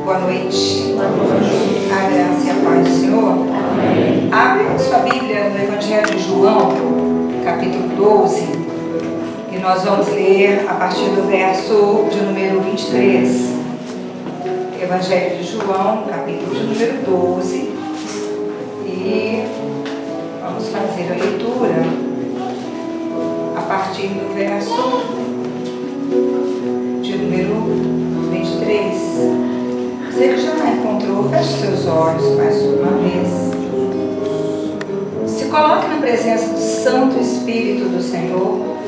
Boa noite. A graça e a paz do Senhor. Amém. Abre sua Bíblia no Evangelho de João, capítulo 12, e nós vamos ler a partir do verso de número 23. Evangelho de João, capítulo de número 12, e vamos fazer a leitura a partir do verso de número 23. Você que já encontrou, feche seus olhos mais uma vez. Se coloque na presença do Santo Espírito do Senhor.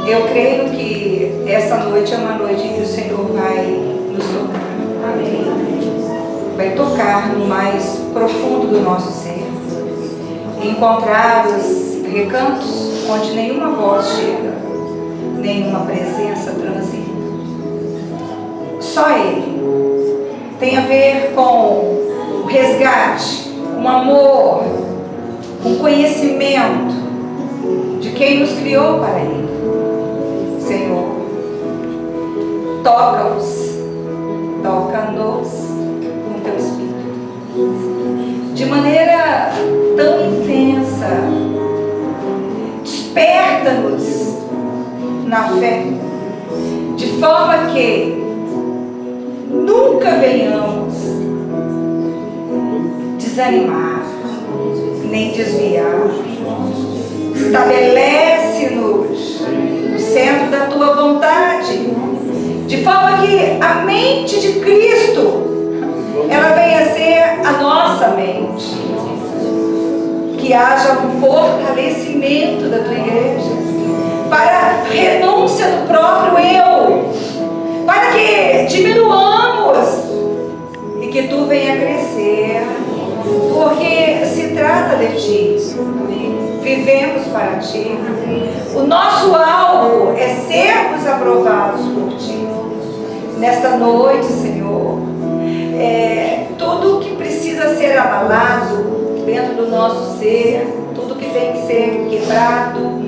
Eu creio que essa noite é uma noite em que o Senhor vai nos tocar. Amém. Vai tocar no mais profundo do nosso ser. Encontrar os recantos onde nenhuma voz chega, nenhuma presença transita. Só Ele. Tem a ver com o resgate, um amor, um conhecimento de quem nos criou para Ele. Senhor, toca-os, toca-nos com Teu Espírito. De maneira tão intensa, desperta-nos na fé, de forma que nunca venhamos desanimar, nem desviar. Estabelece-nos no centro da Tua vontade, de forma que a mente de Cristo, ela venha a ser a nossa mente. Que haja um fortalecimento da Tua igreja, para a renúncia do próprio eu, para que diminuamos e que Tu venha crescer, porque se trata de Ti, vivemos para Ti. O nosso alvo é sermos aprovados por Ti. Nesta noite, Senhor, tudo que precisa ser abalado dentro do nosso ser, tudo que tem que ser quebrado,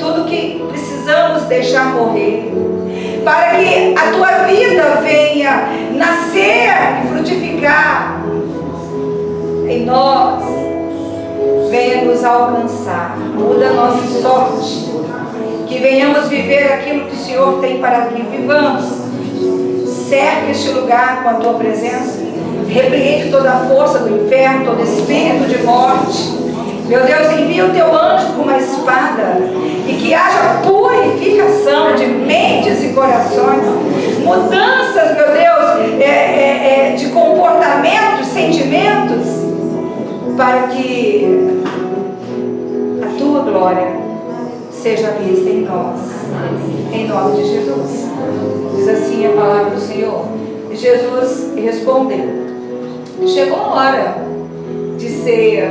tudo que precisamos deixar morrer, para que a Tua vida venha nascer e frutificar em nós, venha nos alcançar, muda a nossa sorte, que venhamos viver aquilo que o Senhor tem para que vivamos. Cerca este lugar com a Tua presença, repreende toda a força do inferno, todo espírito de morte. Meu Deus, envia o Teu anjo com uma espada e que haja purificação de mentes e corações, mudanças, meu Deus, de comportamentos, sentimentos, para que a Tua glória seja vista em nós, em nome de Jesus. Diz assim a palavra do Senhor. Jesus respondeu: chegou a hora de ser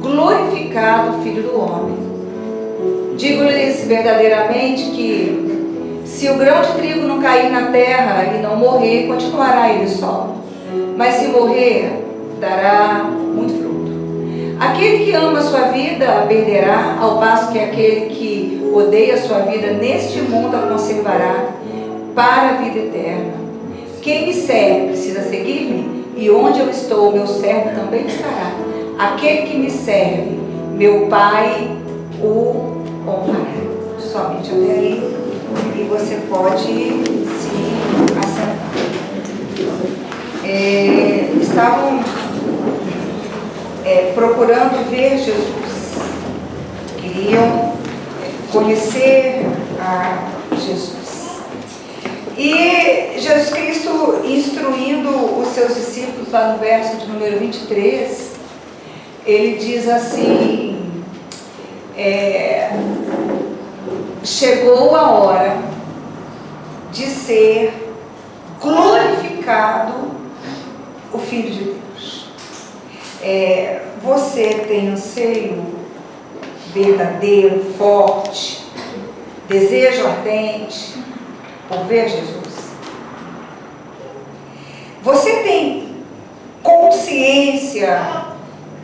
glorificado o Filho do Homem. Digo-lhes verdadeiramente que se o grão de trigo não cair na terra e não morrer, continuará ele só, mas se morrer, dará muito fruto. Aquele que ama a sua vida a perderá, ao passo que aquele que odeia a sua vida neste mundo a conservará para a vida eterna. Quem me serve precisa seguir-me, e onde eu estou, meu servo também estará. Aquele que me serve, meu Pai o honrará. Somente até aí, e você pode se assentar. Estavam procurando ver Jesus, queriam conhecer a Jesus. E Jesus Cristo, instruindo os seus discípulos, lá no verso de número 23, ele diz assim: chegou a hora de ser glorificado o Filho de Deus. Você tem anseio verdadeiro, forte, desejo ardente por ver Jesus? Você tem consciência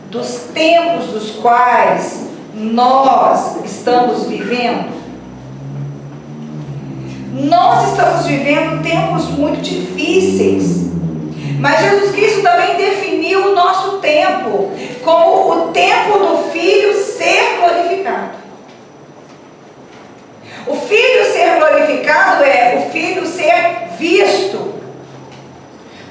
dos tempos dos quais nós estamos vivendo? Nós estamos vivendo tempos muito difíceis, mas Jesus Cristo também definiu o nosso tempo como o tempo do Filho ser glorificado. O Filho ser glorificado é o Filho ser visto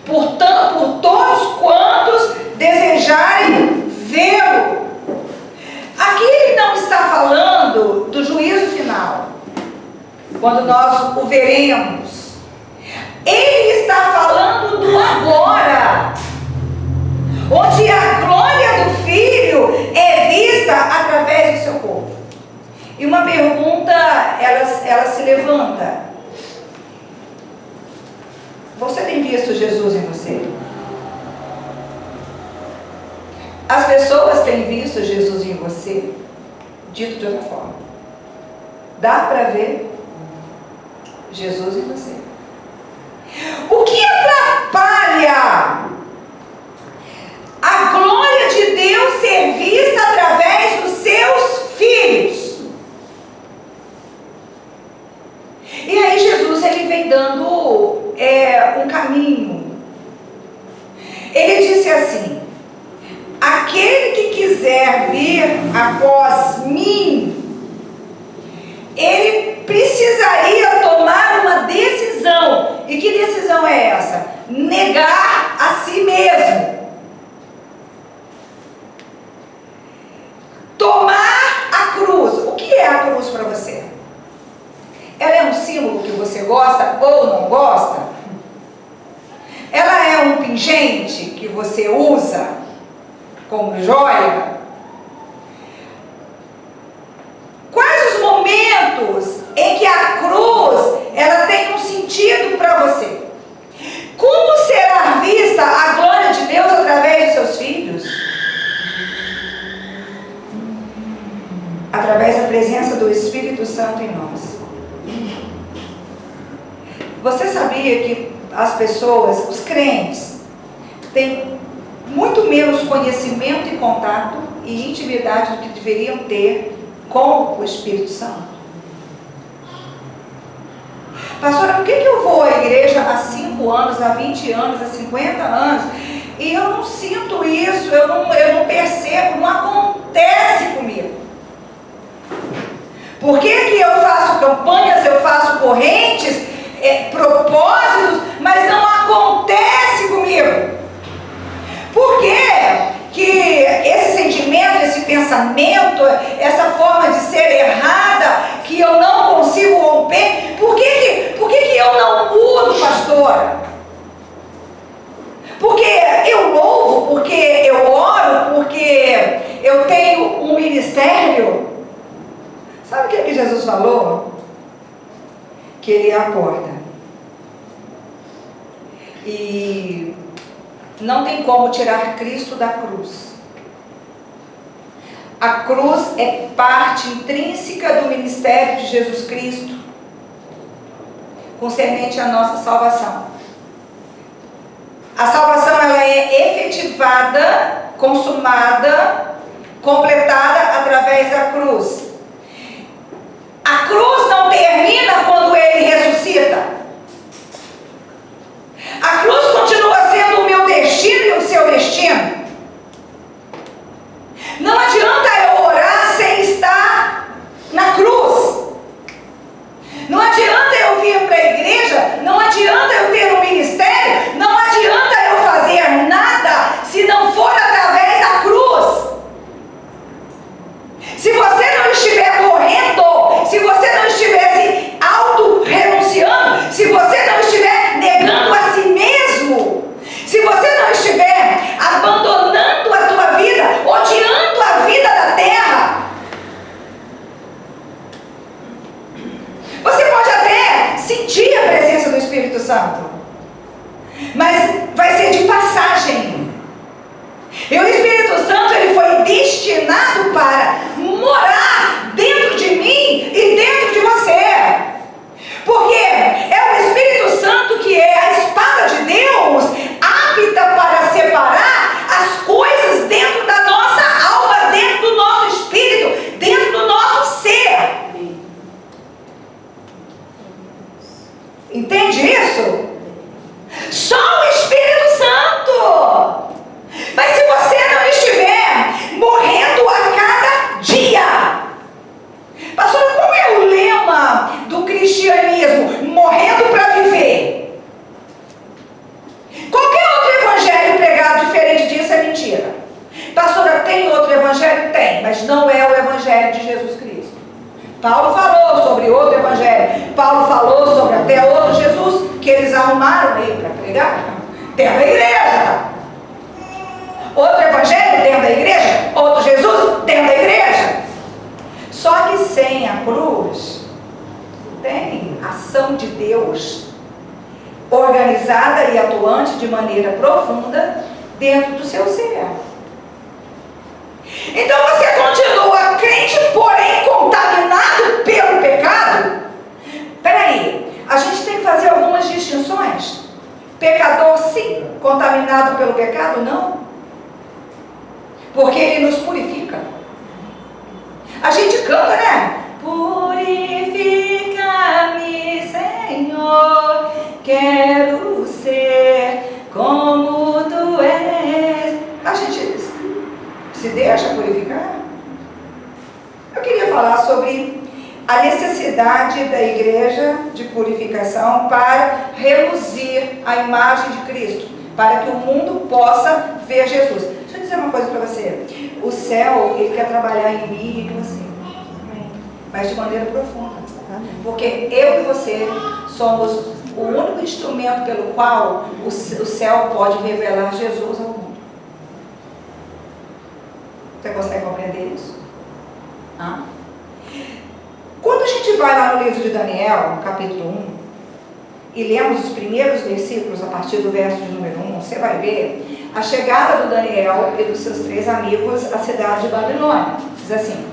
por todos quantos desejarem vê-lo. Aqui ele não está falando do juízo final, quando nós o veremos. Ele está falando do agora, onde a glória do Filho é vista através do seu povo. E uma pergunta, ela se levanta: você tem visto Jesus em você? As pessoas têm visto Jesus em você? Dito de outra forma, dá para ver Jesus em você? O que atrapalha a glória de Deus ser vista através dos seus filhos? E aí Jesus, ele vem dando um caminho. Ele disse assim: aquele que quiser vir após mim, ele precisaria tomar uma decisão. E que decisão é essa? Negar a si mesmo. Tomar a cruz. O que é a cruz para você? Ela é um símbolo que você gosta ou não gosta? Ela é um pingente que você usa como joia? Quais os momentos em que a cruz ela tem um sentido para você? Como será vista a glória de Deus através de seus filhos? Através da presença do Espírito Santo em nós. Você sabia que as pessoas, os crentes, têm muito menos conhecimento e contato e intimidade do que deveriam ter com o Espírito Santo? Pastora, por que eu vou à igreja há 5 anos, há 20 anos, há 50 anos e eu não sinto isso, eu não percebo, não acontece comigo? Por que eu faço campanhas, eu faço correntes, propósitos, mas não acontece comigo? Por que esse sentimento, esse pensamento, essa forma de ser errada, que eu não consigo romper, por que eu não mudo, pastora? Porque eu louvo, porque eu oro, porque eu tenho um ministério. Sabe o que Jesus falou? Que Ele é a porta. E não tem como tirar Cristo da cruz. A cruz é parte intrínseca do ministério de Jesus Cristo, concernente à nossa salvação. A salvação ela é efetivada, consumada, completada através da cruz. A cruz não termina quando Ele ressuscita. A cruz continua sendo o meu destino e o seu destino. Não adianta eu orar sem estar na cruz. Não adianta eu vir para a igreja, não adianta eu ter um ministério, não adianta eu fazer nada se não for através da cruz. Se você não estiver morrendo, se você não estiver se auto-renunciando, se você não estiver negando a si mesmo, se você não estiver abandonando a tua vida, odiando a vida da terra, você pode até sentir a presença do Espírito Santo, mas vai ser de passagem. E o Espírito Santo ele foi destinado para morar dentro de mim e dentro de você. Porque é o Espírito Santo que é a espada de Deus, apta para separar as coisas dentro da nossa alma, dentro do nosso espírito, dentro do nosso ser. Paulo falou sobre outro evangelho. Paulo falou sobre até outro Jesus que eles arrumaram aí para pregar dentro da igreja. Outro evangelho dentro da igreja, outro Jesus dentro da igreja. Só que sem a cruz, tem ação de Deus organizada e atuante de maneira profunda dentro do seu ser. Então você continua crente, porém contaminado pelo pecado? Peraí, a gente tem que fazer algumas distinções. Pecador sim, contaminado pelo pecado não. Porque ele nos purifica. A gente canta, né? Purifica-me, Senhor, quero ser como tu és. A gente se deixa purificar? Eu queria falar sobre a necessidade da igreja de purificação para reluzir a imagem de Cristo, para que o mundo possa ver Jesus. Deixa eu dizer uma coisa para você. O céu, ele quer trabalhar em mim e em você, mas de maneira profunda. Porque eu e você somos o único instrumento pelo qual o céu pode revelar Jesus ao mundo. Você consegue compreender isso? Quando a gente vai lá no livro de Daniel, no capítulo 1, e lemos os primeiros versículos a partir do verso de número 1, você vai ver a chegada do Daniel e dos seus 3 amigos à cidade de Babilônia. Diz assim: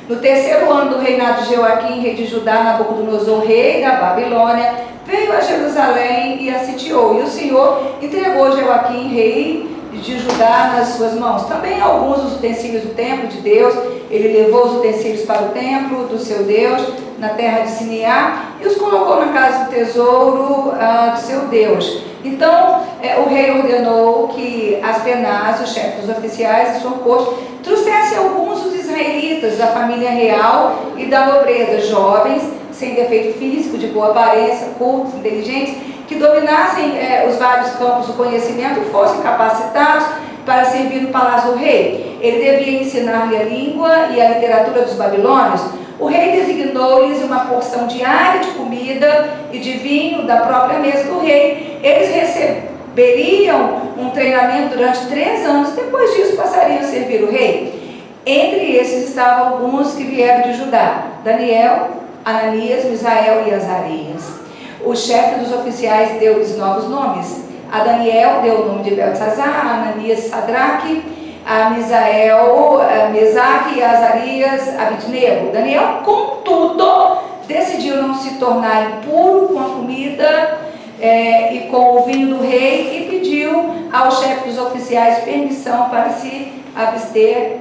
no 3º ano do reinado de Joaquim, rei de Judá, Nabucodonosor, rei da Babilônia, veio a Jerusalém e a sitiou. E o Senhor entregou Joaquim, rei de Judá, nas suas mãos. Também alguns dos utensílios do templo de Deus, ele levou os utensílios para o templo do seu Deus, na terra de Sineá, e os colocou na casa do tesouro do seu Deus. Então o rei ordenou que Aspenaz, o chefe dos oficiais e sua corte, trouxesse alguns dos israelitas da família real e da nobreza, jovens, sem defeito físico, de boa aparência, cultos, inteligentes, que dominassem os vários campos do conhecimento e fossem capacitados para servir no palácio do rei. Ele devia ensinar-lhe a língua e a literatura dos babilônios. O rei designou-lhes uma porção diária de comida e de vinho da própria mesa do rei. Eles receberiam um treinamento durante 3 anos. Depois disso passariam a servir o rei. Entre esses estavam alguns que vieram de Judá: Daniel, Ananias, Misael e Azarias. O chefe dos oficiais deu-lhes novos nomes. A Daniel deu o nome de Beltesazar, a Ananias, Sadraque, a Misael, Mesaque e a Azarias, Abidnego. Daniel, contudo, decidiu não se tornar impuro com a comida e com o vinho do rei, e pediu ao chefe dos oficiais permissão para se abster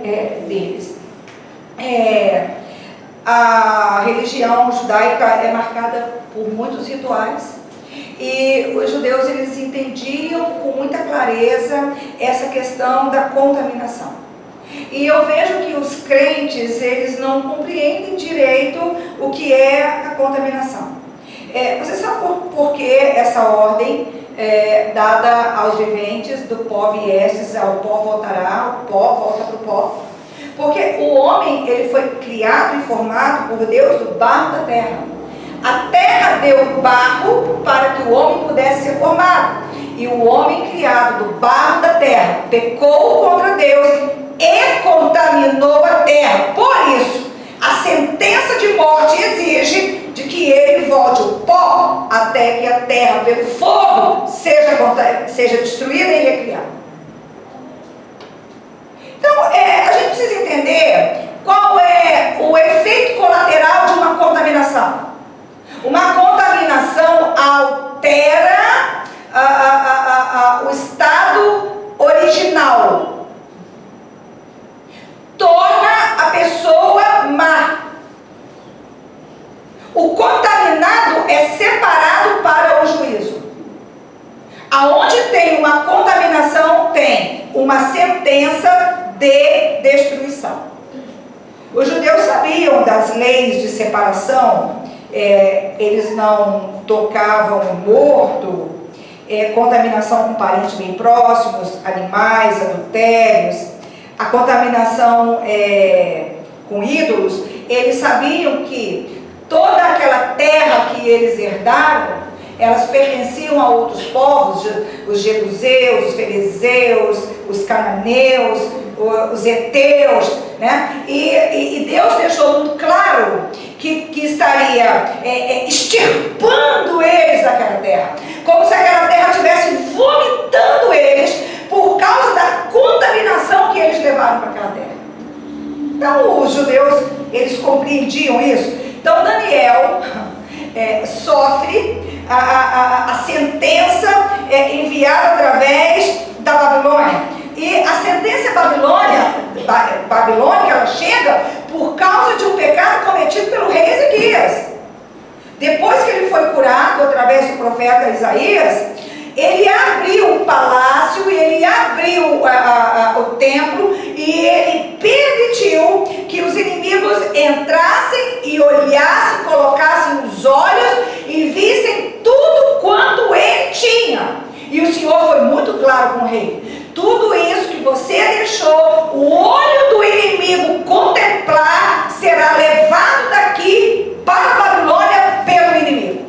deles. A religião judaica é marcada por muitos rituais, e os judeus, eles entendiam com muita clareza essa questão da contaminação. E eu vejo que os crentes, eles não compreendem direito o que é a contaminação. Você sabe por que essa ordem dada aos viventes: do pó viestes, ao pó voltará, o pó volta para o pó? Porque o homem, ele foi criado e formado por Deus do barro da terra. A terra deu barro para que o homem pudesse ser formado. E o homem, criado do barro da terra, pecou contra Deus e contaminou a terra. Por isso, a sentença de morte exige de que ele volte o pó até que a terra, pelo fogo, seja destruída e recriada. Então, a gente precisa entender qual é o efeito colateral de uma contaminação. Uma contaminação altera o estado original, torna a pessoa má. O contaminado é separado para o juízo. Aonde tem uma contaminação, tem uma sentença de destruição. Os judeus sabiam das leis de separação. Eles não tocavam morto, contaminação com parentes bem próximos, animais, adultérios, a contaminação com ídolos. eles sabiam que toda aquela terra que eles herdaram, elas pertenciam a outros povos, os jebuseus, os fariseus, os cananeus, os heteus, né? E Deus deixou muito claro que estaria extirpando eles daquela terra, como se aquela terra estivesse vomitando eles por causa da contaminação que eles levaram para aquela terra. Então os judeus, eles compreendiam isso. Então Daniel sofre a sentença enviada através da Babilônia. E a sentença babilônica, ela chega por causa de um pecado cometido pelo rei Ezequias. Depois que ele foi curado através do profeta Isaías, ele abriu o palácio, ele abriu o templo e ele permitiu que os inimigos entrassem e olhassem, colocassem os olhos e vissem tudo quanto ele tinha. E o Senhor foi muito claro com o rei: tudo isso que você deixou o olho do inimigo contemplar será levado daqui para a Babilônia pelo inimigo.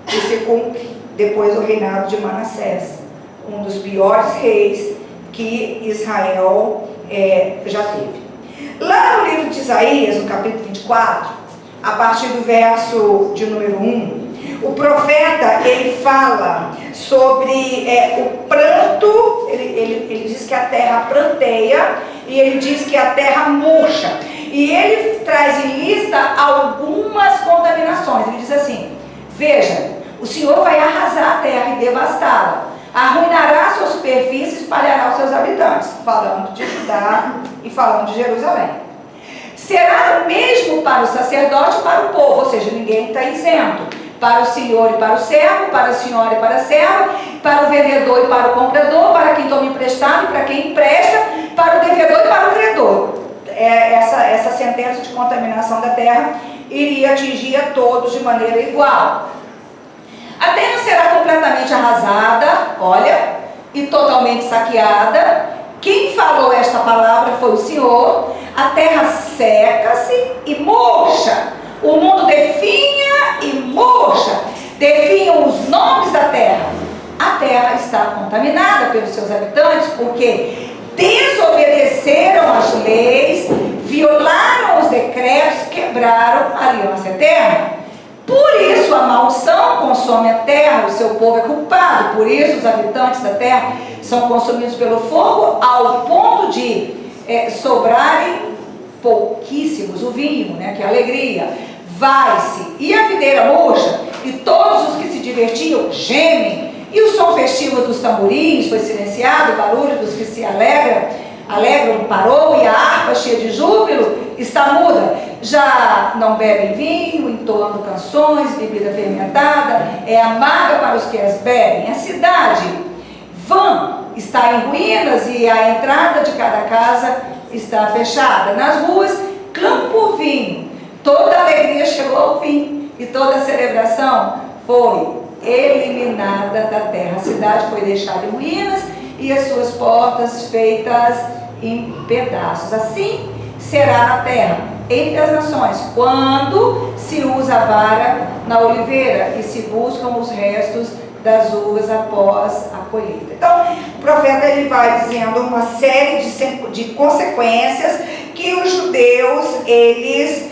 E se cumpre depois do reinado de Manassés, um dos piores reis que Israel já teve. Lá no livro de Isaías, no capítulo 24, a partir do verso de número 1, o profeta, ele fala sobre o pranto. Ele diz que a terra pranteia e ele diz que a terra murcha. E ele traz em lista algumas contaminações. Ele diz assim: veja, o Senhor vai arrasar a terra e devastá-la, arruinará sua superfície e espalhará os seus habitantes, falando de Judá e falando de Jerusalém. Será o mesmo para o sacerdote e para o povo, ou seja, ninguém está isento. Para o senhor e para o servo, para a senhora e para a serva, para o vendedor e para o comprador, para quem toma emprestado e para quem empresta, para o devedor e para o credor. Essa sentença de contaminação da terra iria atingir a todos de maneira igual. A terra será completamente arrasada, olha, e totalmente saqueada. Quem falou esta palavra foi o Senhor. A terra seca-se e murcha. O mundo definha e murcha. Definham os nomes da terra. A terra está contaminada pelos seus habitantes porque desobedeceram as leis, violaram os decretos, quebraram a aliança eterna. Por isso a maldição consome a terra, o seu povo é culpado. Por isso os habitantes da terra são consumidos pelo fogo, ao ponto de sobrarem pouquíssimos. O vinho, né, que é a alegria, vai-se, e a videira murcha, e todos os que se divertiam gemem, e o som festivo dos tamborins foi silenciado, o barulho dos que se alegram parou, e a harpa cheia de júbilo está muda. Já não bebem vinho, entoando canções, bebida fermentada é amarga para os que as bebem. A cidade vã está em ruínas e a entrada de cada casa está fechada. Nas ruas clamam por vinho. Toda a alegria chegou ao fim e toda a celebração foi eliminada da terra. A cidade foi deixada em ruínas e as suas portas feitas em pedaços. Assim será na terra, entre as nações, quando se usa a vara na oliveira e se buscam os restos das uvas após a colheita. Então, o profeta ele vai dizendo uma série de consequências que os judeus eles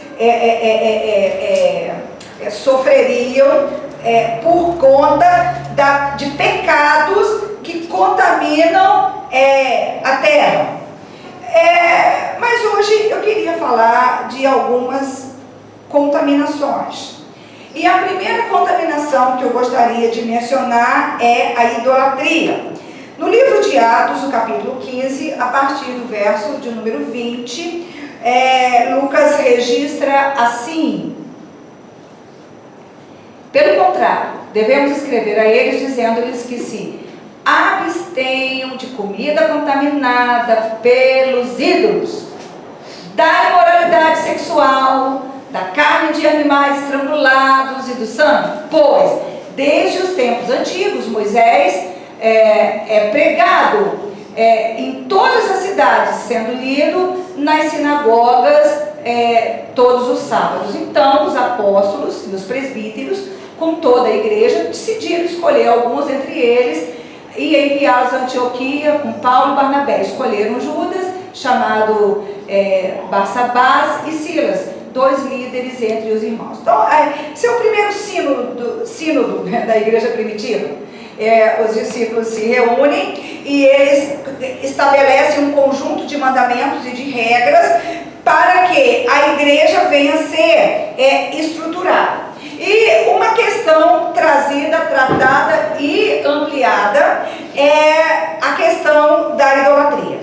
sofreriam por conta de pecados que contaminam a terra. Mas hoje eu queria falar de algumas contaminações. E a primeira contaminação que eu gostaria de mencionar é a idolatria. No livro de Atos, no capítulo 15, a partir do verso de número 20, Lucas registra assim: pelo contrário, devemos escrever a eles dizendo-lhes que se abstenham de comida contaminada pelos ídolos, da imoralidade sexual, da carne de animais estrangulados e do sangue, pois desde os tempos antigos Moisés é pregado em todas as cidades, sendo lido nas sinagogas todos os sábados. Então os apóstolos e os presbíteros, com toda a igreja, decidiram escolher alguns entre eles e enviá-los a Antioquia com Paulo e Barnabé. Escolheram Judas, chamado Barsabás, e Silas, 2 líderes entre os irmãos. Então, esse é o primeiro sínodo da igreja primitiva. Os discípulos se reúnem e eles estabelecem um conjunto de mandamentos e de regras para que a igreja venha a ser estruturada. E uma questão trazida, tratada e ampliada é a questão da idolatria.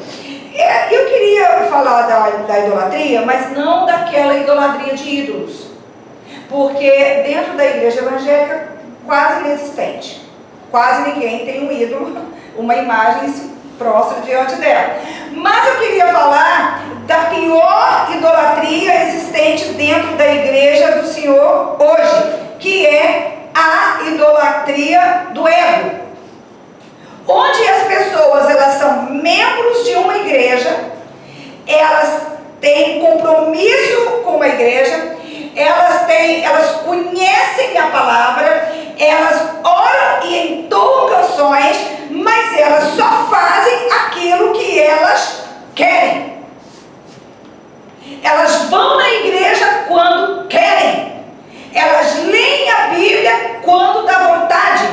Eu queria falar da idolatria, mas não daquela idolatria de ídolos, porque dentro da igreja evangélica quase inexistente. Quase ninguém tem um ídolo, uma imagem se prostra diante dela. Mas eu queria falar da pior idolatria existente dentro da igreja do Senhor hoje, que é a idolatria do ego. Onde as pessoas, elas são membros de uma igreja, elas têm compromisso com a igreja, elas conhecem a palavra, elas oram e entoam canções, mas elas só fazem aquilo que elas querem. Elas vão na igreja quando querem. Elas leem a Bíblia quando dá vontade.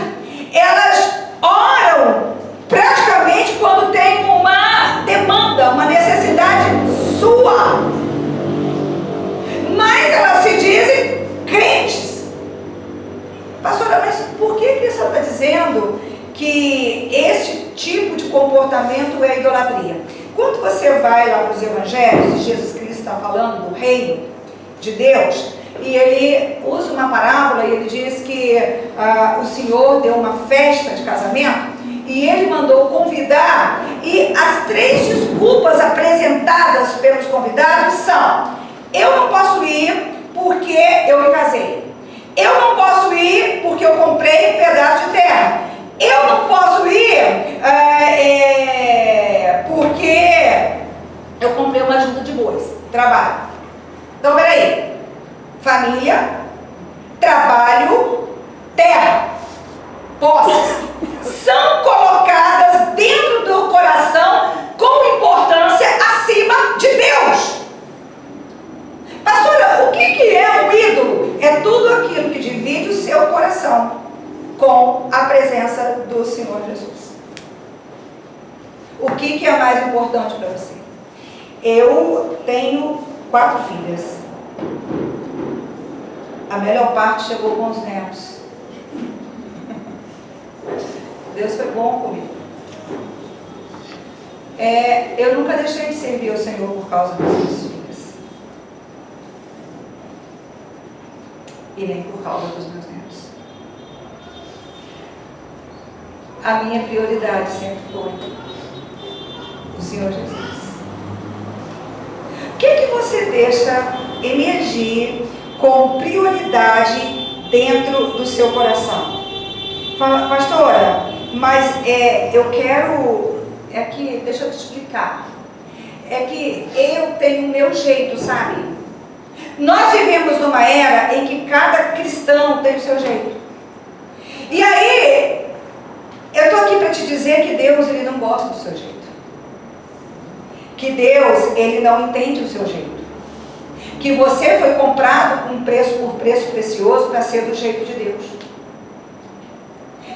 Elas oram praticamente quando tem uma demanda, uma necessidade sua. Mas elas se dizem crentes. Pastora, mas por que você está dizendo que este tipo de comportamento é idolatria? Quando você vai lá para os evangelhos, e Jesus Cristo está falando do reino de Deus, e ele usa uma parábola e ele diz que o Senhor deu uma festa de casamento e ele mandou convidar, e as 3 desculpas apresentadas pelos convidados são: eu não posso ir porque eu me casei, eu não posso ir porque eu comprei um pedaço de terra, eu não posso ir porque eu comprei uma junta de bois, trabalho. Então, peraí. Família, trabalho, terra, posses, são colocadas dentro do coração com importância acima de Deus. Pastora, o que é um ídolo? É tudo aquilo que divide o seu coração com a presença do Senhor Jesus. O que é mais importante para você? Eu tenho 4 filhas. A melhor parte chegou com os netos. Deus foi bom comigo. Eu nunca deixei de servir ao Senhor por causa das minhas filhas. E nem por causa dos meus netos. A minha prioridade sempre foi o Senhor Jesus. O que você deixa emergir com prioridade dentro do seu coração? Pastora, mas eu quero... deixa eu te explicar. É que eu tenho o meu jeito, sabe? Nós vivemos numa era em que cada cristão tem o seu jeito. E aí, eu estou aqui para te dizer que Deus, ele não gosta do seu jeito. Que Deus, ele não entende o seu jeito. Que você foi comprado por preço precioso para ser do jeito de Deus.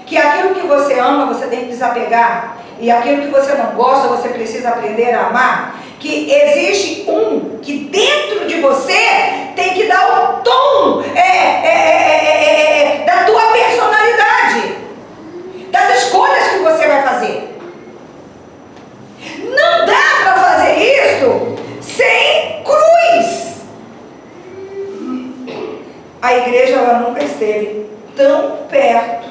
Que aquilo que você ama, você tem que desapegar. E aquilo que você não gosta, você precisa aprender a amar. Que existe um que dentro de você tem que dar o tom da tua personalidade. Das escolhas que você vai fazer. Não dá para fazer isso sem cruz. A igreja, ela nunca esteve tão perto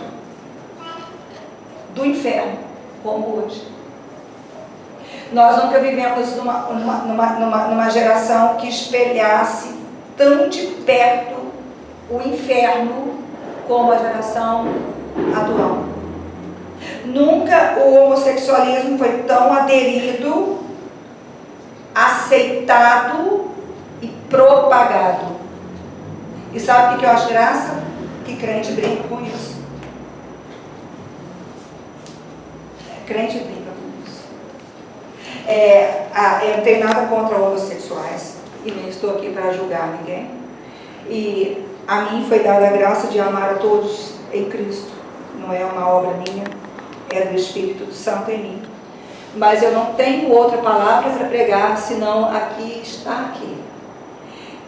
do inferno como hoje. Nós nunca vivemos numa geração que espelhasse tão de perto o inferno como a geração atual. Nunca o homossexualismo foi tão aderido aceitado e propagado. E sabe o que eu acho graça? Que crente brinca com isso. Crente brinca com isso. Eu não tenho nada contra homossexuais e nem estou aqui para julgar ninguém. E a mim foi dada a graça de amar a todos em Cristo. Não é uma obra minha, é do Espírito Santo em mim. Mas eu não tenho outra palavra para pregar senão aqui está aqui.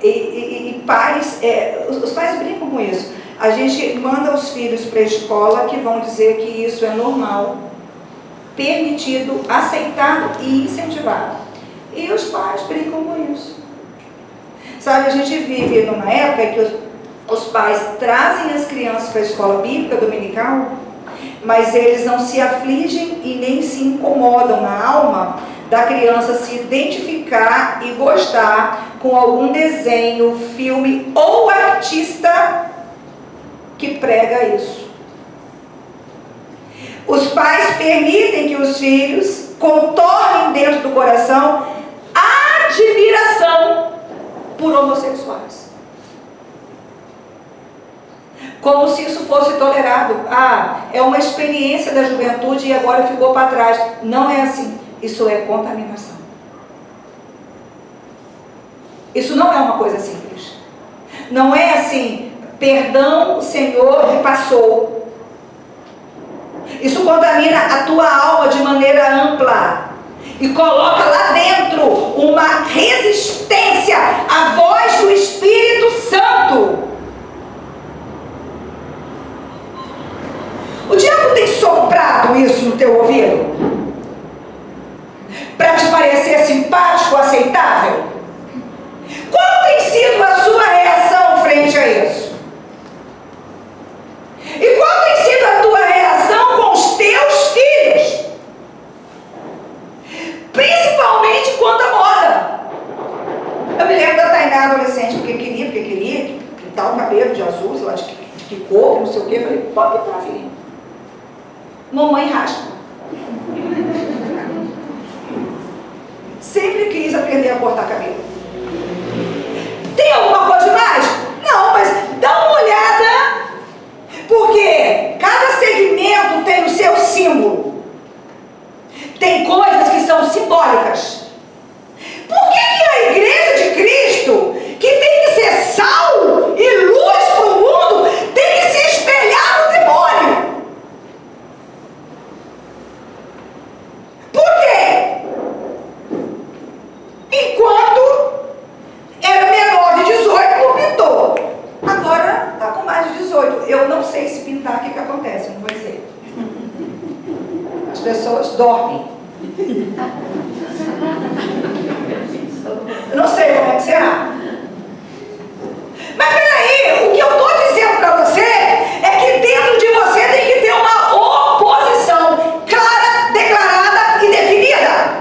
E pais, os pais brincam com isso. A gente manda os filhos para a escola que vão dizer que isso é normal, permitido, aceitado e incentivado. E os pais brincam com isso. Sabe, a gente vive numa época em que os pais trazem as crianças para a escola bíblica dominical, mas eles não se afligem e nem se incomodam na alma da criança se identificar e gostar com algum desenho, filme ou artista que prega isso. Os pais permitem que os filhos contornem dentro do coração admiração por homossexuais. Como se isso fosse tolerado. É uma experiência da juventude e agora ficou para trás. Não é assim. Isso é contaminação. Isso não é uma coisa simples. Não é assim, perdão, Senhor, me passou. Isso contamina a tua alma de maneira ampla. E coloca lá dentro uma resistência à voz do Espírito Santo. O diabo tem soprado isso no teu ouvido para te parecer simpático, aceitável? Qual tem sido a sua reação frente a isso? E qual tem sido a tua reação com os teus filhos? Principalmente quanto à moda. Eu me lembro da Tainá adolescente, porque queria pintar o cabelo de azul, sei lá, de que cor, não sei o que. Eu falei, pode pintar, filhinha. Mamãe raspa. Sempre quis aprender a cortar cabelo. Tem alguma coisa mais? Não, mas dá uma olhada, porque cada segmento tem o seu símbolo. Tem coisas que são simbólicas. Por que a igreja de Cristo, que tem que ser sal e luz para o mundo, tem que se espelhar no demônio? Por quê? Enquanto era menor de 18, não pintou. Agora está com mais de 18. Eu não sei se pintar, o que acontece, não vou dizer. As pessoas dormem. Eu não sei como é que será. Mas peraí, o que eu estou dizendo para você é que dentro de você tem que ter uma oposição clara, declarada e definida.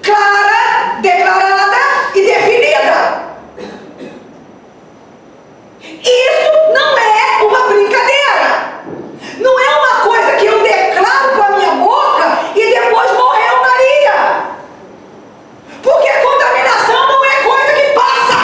Clara, declarada e definida. Isso não é uma brincadeira. Não é uma coisa que eu declaro com a minha boca e depois morreu Maria. Porque a contaminação não é coisa que passa.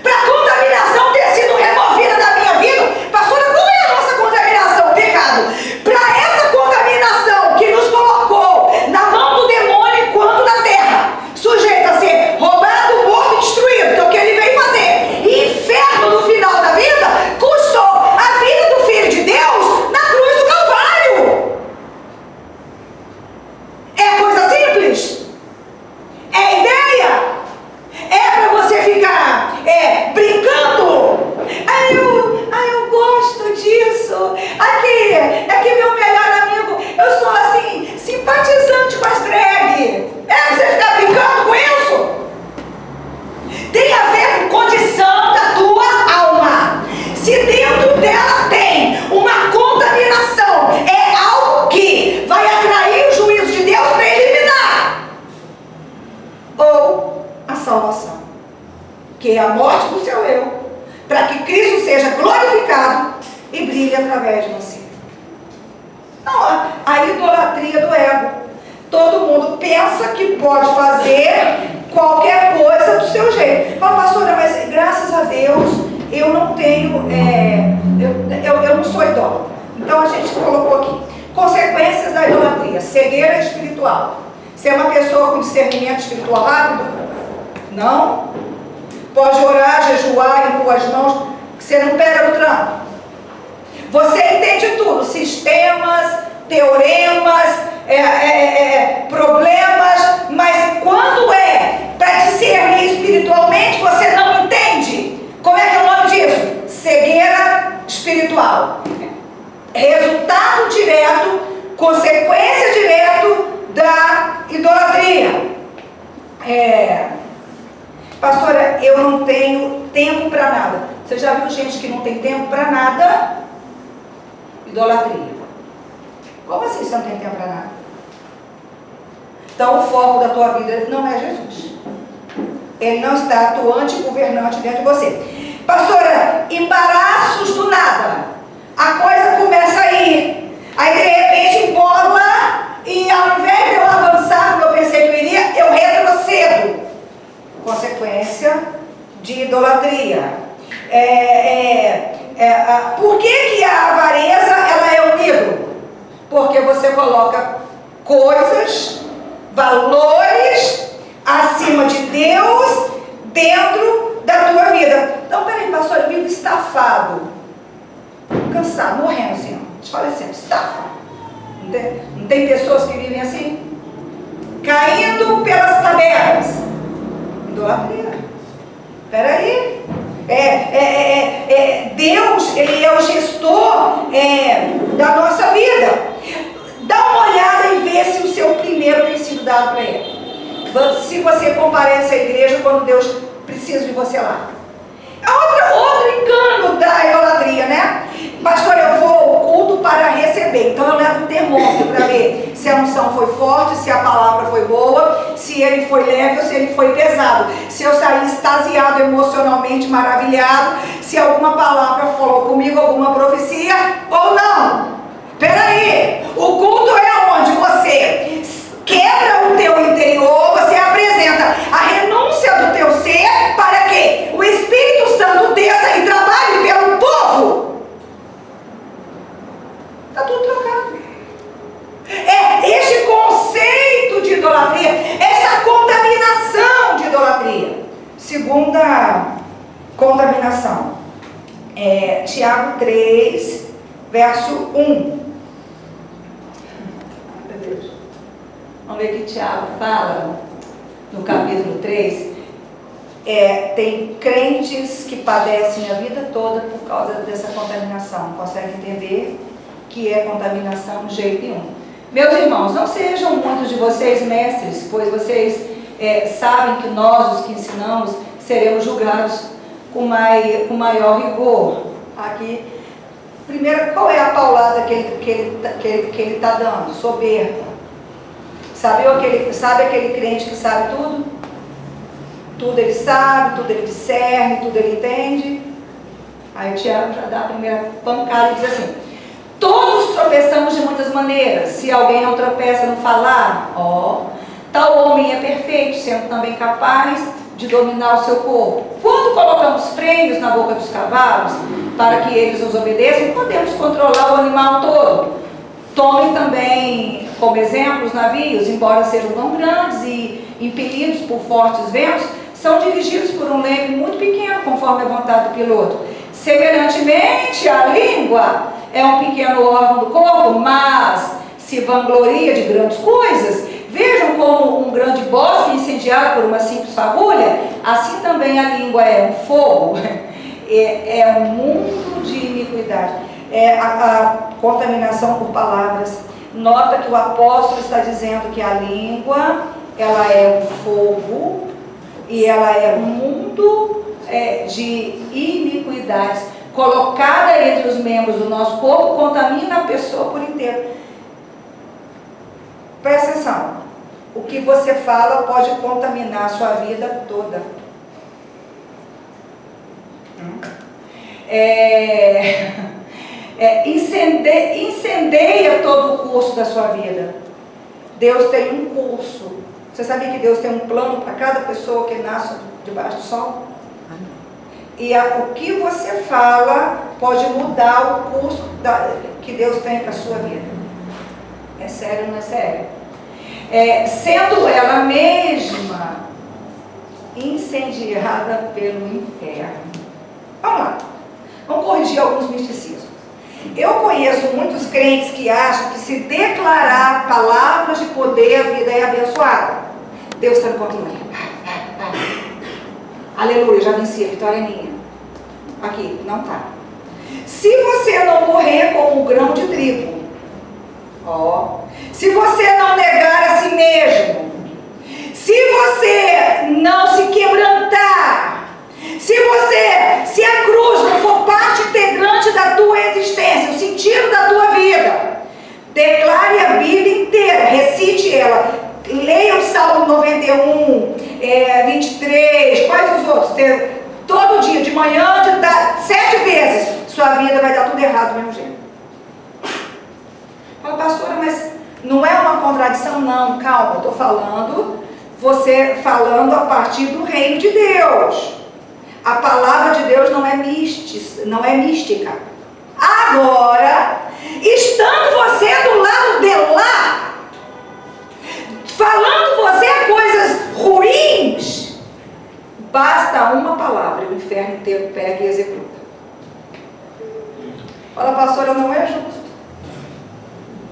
Para a contaminação ter sido removida da minha vida, pastora, qual é a nossa contaminação? O pecado. Para essa contaminação que nos colocou na mão do demônio enquanto na terra, sujeito a ser roubado, morto e destruído, que é o que ele veio fazer. E inferno no final da vida custou a vida do Filho de Deus na cruz do Calvário. É coisa simples? É ideia? É para você ficar brincando? Eu gosto disso. Aqui meu melhor amigo, eu sou assim, simpatizante com as drag. É você ficar brincando com isso? Tem a ver com condição da tua alma. Se dentro dela tem uma contaminação, é algo que vai atrair o juízo de Deus para eliminar. Ou a salvação, que é a morte do seu eu, para que Cristo seja glorificado e brilhe através de você. Não, a idolatria do ego. Todo pensa que pode fazer qualquer coisa do seu jeito. Fala, pastora, mas graças a Deus eu não tenho, eu não sou idólatra. Então a gente colocou aqui: consequências da idolatria: cegueira espiritual. Ser uma pessoa com discernimento espiritual rápido? Não. Pode orar, jejuar, impor as mãos, que você não pega no tranco. Você entende tudo: sistemas, teoremas, problemas, mas quando é para discernir espiritualmente, você não entende. Como é que é o nome disso? Cegueira espiritual. Resultado direto, consequência direto da idolatria. Pastora, eu não tenho tempo para nada. Você já viu gente que não tem tempo para nada? Idolatria. Como assim você não tem tempo para nada? Então o foco da tua vida não é Jesus. Ele não está atuante e governante dentro de você. Pastora, embaraços do nada. A coisa começa a ir. Aí de repente embola, e ao invés de eu avançar como eu pensei que eu iria, eu retrocedo. Consequência de idolatria. Por que a avareza ela é um ídolo? Porque você coloca coisas, valores acima de Deus dentro da tua vida. Então, peraí, pastor, eu vivo estafado, cansado, morrendo assim, desfalecendo, estafado. Não tem pessoas que vivem assim? Caindo pelas tabelas. Idolatria. Peraí. Deus, Ele é o gestor da nossa vida. Dá uma olhada e vê se o seu primeiro tem sido dado para Ele. Se você comparece à igreja quando Deus precisa de você lá. É outro engano da idolatria, né? Pastor, eu vou ao culto para receber. Então eu levo um termômetro para ver se a unção foi forte, se a palavra foi boa, se ele foi leve ou se ele foi pesado. Se eu saí extasiado, emocionalmente maravilhado, se alguma palavra falou comigo, alguma profecia ou não. Peraí, o culto é onde você quebra o teu interior, você apresenta a renúncia do teu ser para que o Espírito Santo desça e trabalhe pelo povo. Está tudo trocado. Este conceito de idolatria, esta contaminação de idolatria. Segunda contaminação, Tiago 3, verso 1. Vamos ver o que Tiago fala no capítulo 3. Tem crentes que padecem a vida toda por causa dessa contaminação. Conseguem entender que é contaminação de jeito nenhum. Meus irmãos, não sejam muitos de vocês mestres, pois vocês sabem que nós, os que ensinamos, seremos julgados com maior rigor. Aqui, primeiro, qual é a paulada que ele está dando? Soberba. Sabe aquele crente que sabe tudo? Tudo ele sabe, tudo ele discerne, tudo ele entende. Aí o Tiago já dá a primeira pancada e diz assim: todos tropeçamos de muitas maneiras. Se alguém não tropeça no falar, tal homem é perfeito, sendo também capaz de dominar o seu corpo. Quando colocamos freios na boca dos cavalos, para que eles nos obedeçam, podemos controlar o animal todo. Tomem também como exemplo os navios, embora sejam tão grandes e impelidos por fortes ventos, são dirigidos por um leme muito pequeno, conforme a vontade do piloto. Semelhantemente, a língua é um pequeno órgão do corpo, mas se vangloria de grandes coisas. Vejam como um grande bosque incendiado por uma simples fagulha, assim também a língua é um fogo, é um mundo de iniquidade. A contaminação por palavras. Nota que o apóstolo está dizendo que a língua, ela é um fogo e ela é um mundo de iniquidades, colocada entre os membros do nosso corpo, contamina a pessoa por inteiro. Presta atenção, o que você fala pode contaminar a sua vida toda. Incendeia todo o curso da sua vida. Deus tem um curso. Você sabia que Deus tem um plano para cada pessoa que nasce debaixo do sol? E o que você fala pode mudar o curso que Deus tem para a sua vida. É sério ou não é sério? Sendo ela mesma incendiada pelo inferno. Vamos lá. Vamos corrigir alguns misticismos. Eu conheço muitos crentes que acham que se declarar palavras de poder, a vida é abençoada. Deus está no controle. Aleluia, já venci, a vitória é minha. Aqui, não está. Se você não morrer como um grão de trigo, se você não negar a si mesmo, se você não se quebrantar, se a cruz não for parte integrante da tua existência, o sentido da tua vida, declare a Bíblia inteira, recite ela, leia o Salmo 91, 23, quais os outros? Todo dia, de manhã, 7 vezes, sua vida vai dar tudo errado do mesmo jeito. Fala, pastora, mas não é uma contradição? Não, calma, eu estou falando, você falando a partir do reino de Deus. A palavra de Deus não é mística. Agora, estando você do lado de lá, falando você coisas ruins, basta uma palavra e o inferno inteiro pega e executa. Fala, pastora, não é justo.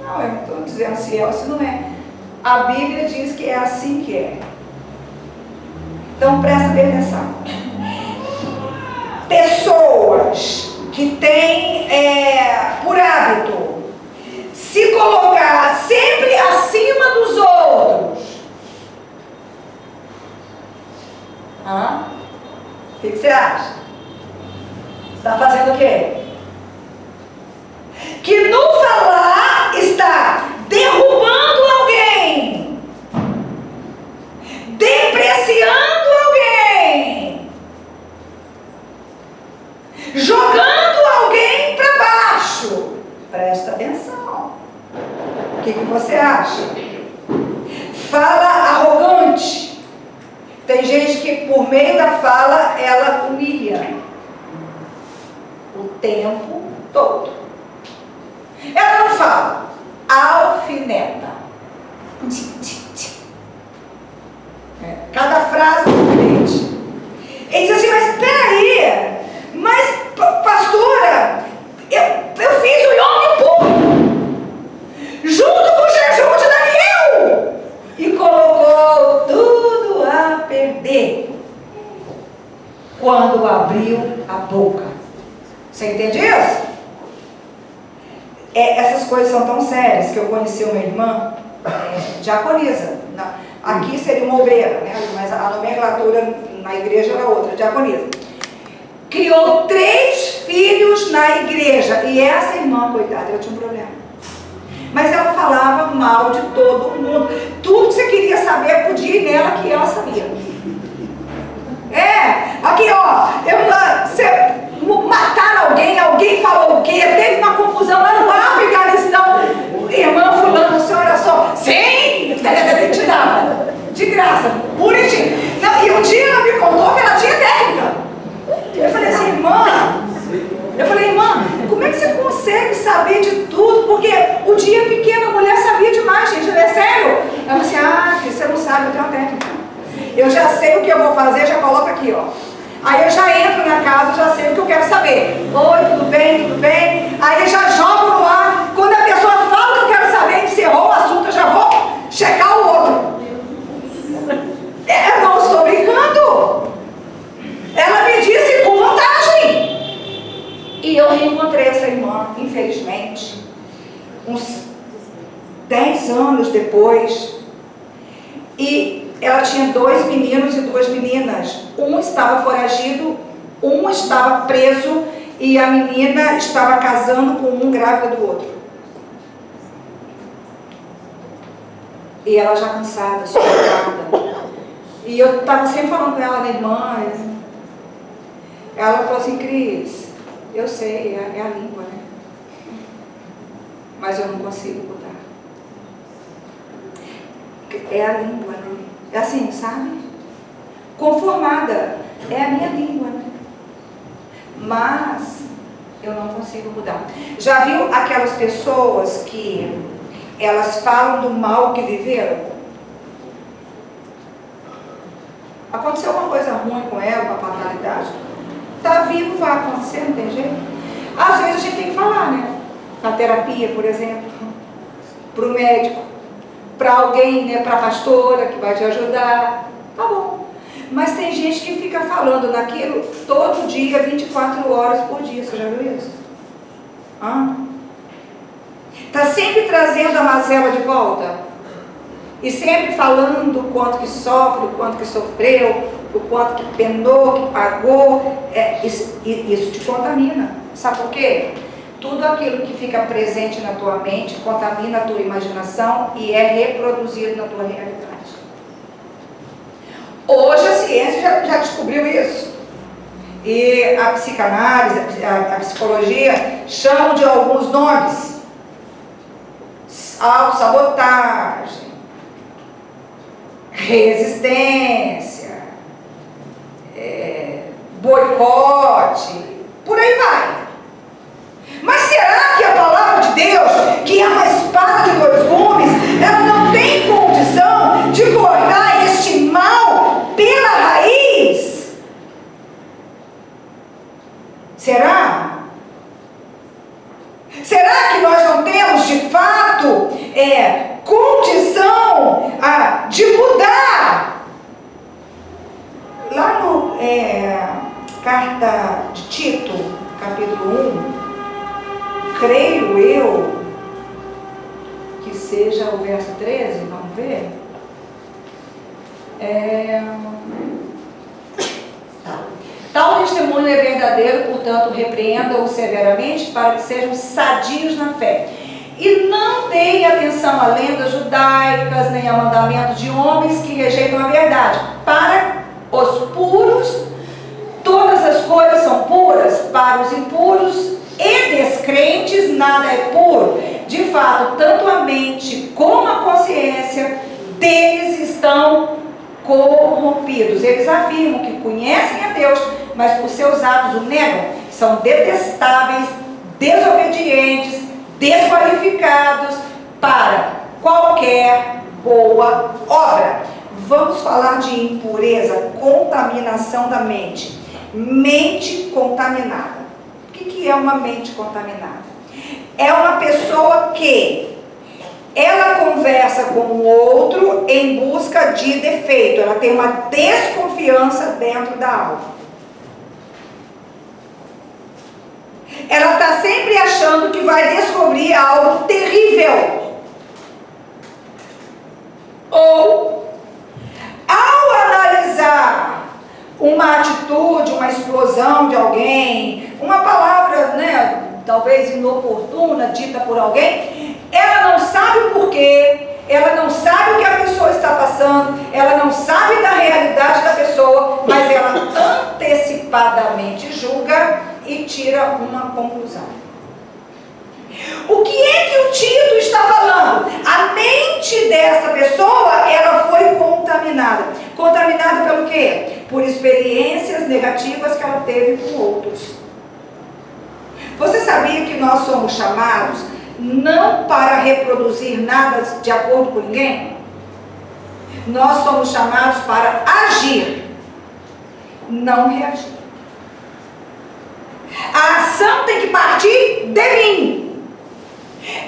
Não, eu não estou dizendo se é ou se não é. A Bíblia diz que é assim que é. Então presta bem atenção. Pessoas que têm por hábito se colocar sempre acima dos outros. O que você acha? Está fazendo o quê? Que no falar está derrubando alguém, depreciando alguém, jogando alguém para baixo. Presta atenção. O que você acha? Fala arrogante. Tem gente que por meio da fala ela humilha o tempo todo. Ela não fala, alfineta. Cada frase é diferente. Ele diz assim, mas peraí, pastora, eu fiz o Yom Kippur junto com o jejum de Daniel e colocou tudo a perder quando abriu a boca. Você entende isso? Essas coisas são tão sérias que eu conheci uma irmã diaconisa. Aqui seria uma obreira, né? Mas a nomenclatura na igreja era outra, diaconisa. Criou 3 filhos na igreja. E essa irmã, coitada, ela tinha um problema. Mas ela falava mal de todo mundo. Tudo que você queria saber, podia ir nela que ela sabia. Aqui mataram alguém falou o quê? Teve uma confusão lá no Afeganistão. Irmã fulano, a senhora só. Sim! Te dava. De graça. Bonitinho. E um dia ela me contou que ela tinha técnica. Eu falei assim, irmã, como é que você consegue saber de tudo? Porque o dia pequeno a mulher sabia demais, gente. É sério? Ela falou assim, que você não sabe, eu tenho uma técnica. Eu já sei o que eu vou fazer, já coloco aqui, Aí eu já entro na casa, já sei o que eu quero saber. Oi, tudo bem, tudo bem? Aí eu já jogo no ar. Quando a pessoa fala o que eu quero saber, encerrou o assunto, eu já vou checar o outro. Eu não estou brincando. Ela me disse com vantagem. E eu reencontrei essa irmã, infelizmente, uns 10 anos depois. E ela tinha 2 meninos e 2 meninas. Um estava foragido, um estava preso e a menina estava casando com um grávida do outro. E ela já cansada, sufocada. E eu estava sempre falando com ela, minha irmã. Ela falou assim, Cris, eu sei, é a língua, né? Mas eu não consigo mudar. É a língua, né? É assim, sabe? Conformada. É a minha língua, né? Mas eu não consigo mudar. Já viu aquelas pessoas que elas falam do mal que viveram? Aconteceu uma coisa ruim com ela, uma fatalidade. Está vivo, vai acontecer, não tem jeito. Às vezes a gente tem que falar, né? Na terapia, por exemplo, para o médico, para alguém, né? Para a pastora que vai te ajudar. Tá bom. Mas tem gente que fica falando naquilo todo dia, 24 horas por dia. Você já viu isso? Está sempre trazendo a mazela de volta. E sempre falando o quanto que sofre, o quanto que sofreu, o quanto que penou, que pagou. Isso te contamina. Sabe por quê? Tudo aquilo que fica presente na tua mente contamina a tua imaginação e é reproduzido na tua realidade. Hoje a ciência já descobriu isso. E a psicanálise, a psicologia chamam de alguns nomes. Autossabotagem, resistência, boicote, por aí vai. Mas será que a palavra de Deus, que é uma espada de dois gumes, ela não tem condição de cortar este mal pela raiz? Será? Será que nós não temos de fato condição de mudar? Lá no carta de Tito, capítulo 1, creio eu que seja o verso 13, vamos ver. Tal testemunho é verdadeiro, portanto, repreenda-o severamente para que sejam sadios na fé. E não deem atenção a lendas judaicas, nem a mandamentos de homens que rejeitam a verdade. Para os puros, todas as coisas são puras. Para os impuros e descrentes, nada é puro. De fato, tanto a mente como a consciência deles estão corrompidos. Eles afirmam que conhecem a Deus, mas por seus atos o negam. São detestáveis, desobedientes, desqualificados para qualquer boa obra. Vamos falar de impureza, contaminação da mente. Mente contaminada. O que é uma mente contaminada? É uma pessoa que ela conversa com o outro em busca de defeito. Ela tem uma desconfiança dentro da alma. Ela está sempre achando que vai descobrir algo terrível. Ou, ao analisar uma atitude, uma explosão de alguém, uma palavra, né, talvez inoportuna, dita por alguém, ela não sabe o porquê, ela não sabe o que a pessoa está passando, ela não sabe da realidade da pessoa, mas ela antecipadamente julga e tira uma conclusão. O que é que o Tito está falando? A mente dessa pessoa, ela foi contaminada. Contaminada pelo quê? Por experiências negativas que ela teve com outros. Você sabia que nós somos chamados não para reproduzir nada de acordo com ninguém? Nós somos chamados para agir, não reagir. A ação tem que partir de mim.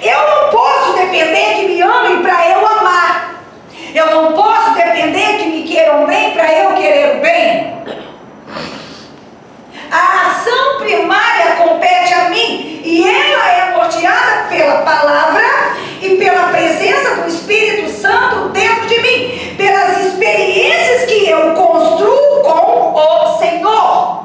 Eu não posso depender que me amem para eu amar. Eu não posso depender que me queiram bem para eu querer o bem. A ação primária compete a mim e ela é norteada pela palavra e pela presença do Espírito Santo dentro de mim, pelas experiências que eu construo com o Senhor.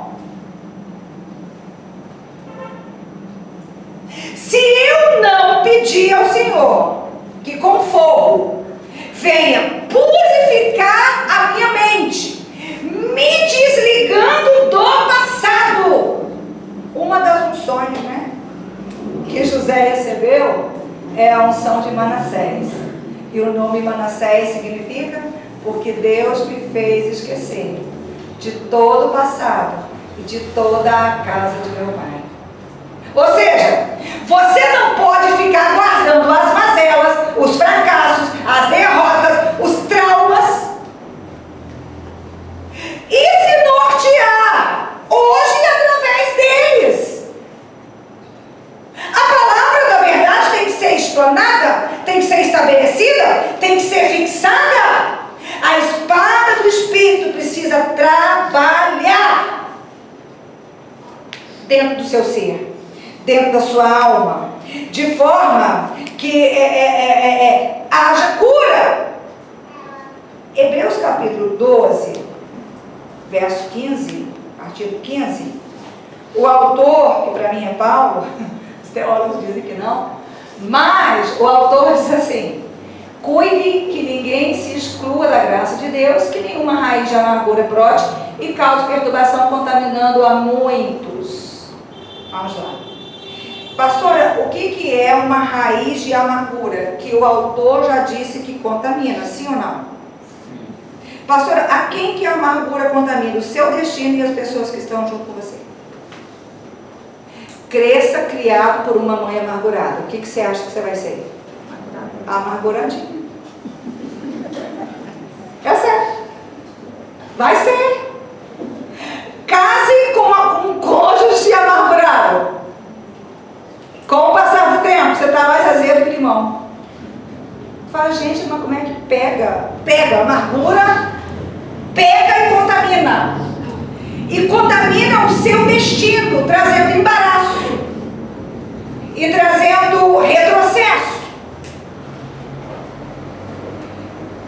Se eu não pedir ao Senhor que com fogo venha purificar a minha mente, me desligando do passado. Uma das unções, né, que José recebeu é a unção de Manassés. E o nome Manassés significa: porque Deus me fez esquecer de todo o passado e de toda a casa de meu pai. Ou seja, você não pode ficar guardando as mazelas, os fracassos, as derrotas, os traumas e se nortear hoje através deles. A palavra da verdade tem que ser explanada, tem que ser estabelecida, tem que ser fixada. A espada do Espírito precisa trabalhar dentro do seu ser, dentro da sua alma, de forma que haja cura. Hebreus capítulo 12, verso 15, artigo 15, o autor, que para mim é Paulo, os teólogos dizem que não, mas o autor diz assim: cuide que ninguém se exclua da graça de Deus, que nenhuma raiz de amargura brote e cause perturbação, contaminando a muitos. Vamos lá. Pastora, o que é uma raiz de amargura? Que o autor já disse que contamina, sim ou não? Sim. Pastora, a quem que a amargura contamina? O seu destino e as pessoas que estão junto com você. Cresça criado por uma mãe amargurada. O que você acha que você vai ser? Amarguradinho. É certo. Vai ser. Case com um cônjuge amargurado. Com o passar do tempo, você está mais azedo que limão. Fala, gente, mas como é que pega? Pega a amargura, pega e contamina. E contamina o seu destino, trazendo embaraço e trazendo retrocesso.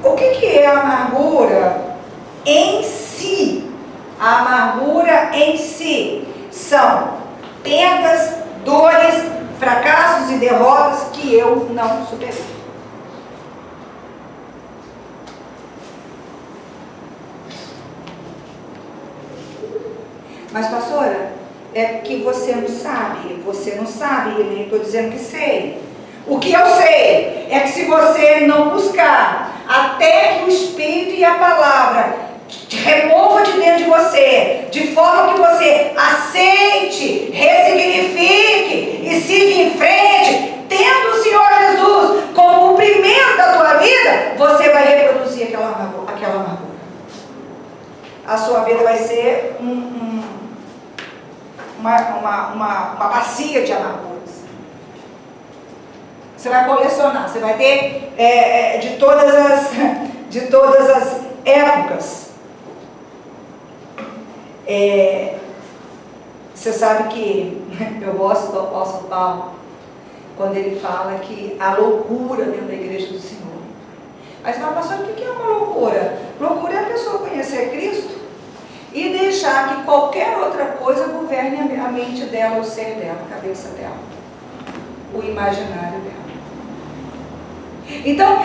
O que é a amargura em si? A amargura em si são perdas, dores, fracassos e derrotas que eu não superei. Mas pastora, é que você não sabe, e nem estou dizendo que sei. O que eu sei é que se você não buscar até que o Espírito e a palavra te remova de dentro de você, de forma que você aceite, ressignifique e siga em frente, tendo o Senhor Jesus como cumprimento da tua vida, você vai reproduzir aquela amargura. A sua vida vai ser uma bacia de amarguras. Você vai colecionar, você vai ter de todas as épocas. Você sabe que eu gosto do apóstolo Paulo quando ele fala que há loucura dentro da igreja do Senhor. Mas pastor, o que é uma loucura? Loucura é a pessoa conhecer Cristo e deixar que qualquer outra coisa governe a mente dela, o ser dela, a cabeça dela, o imaginário dela. Então,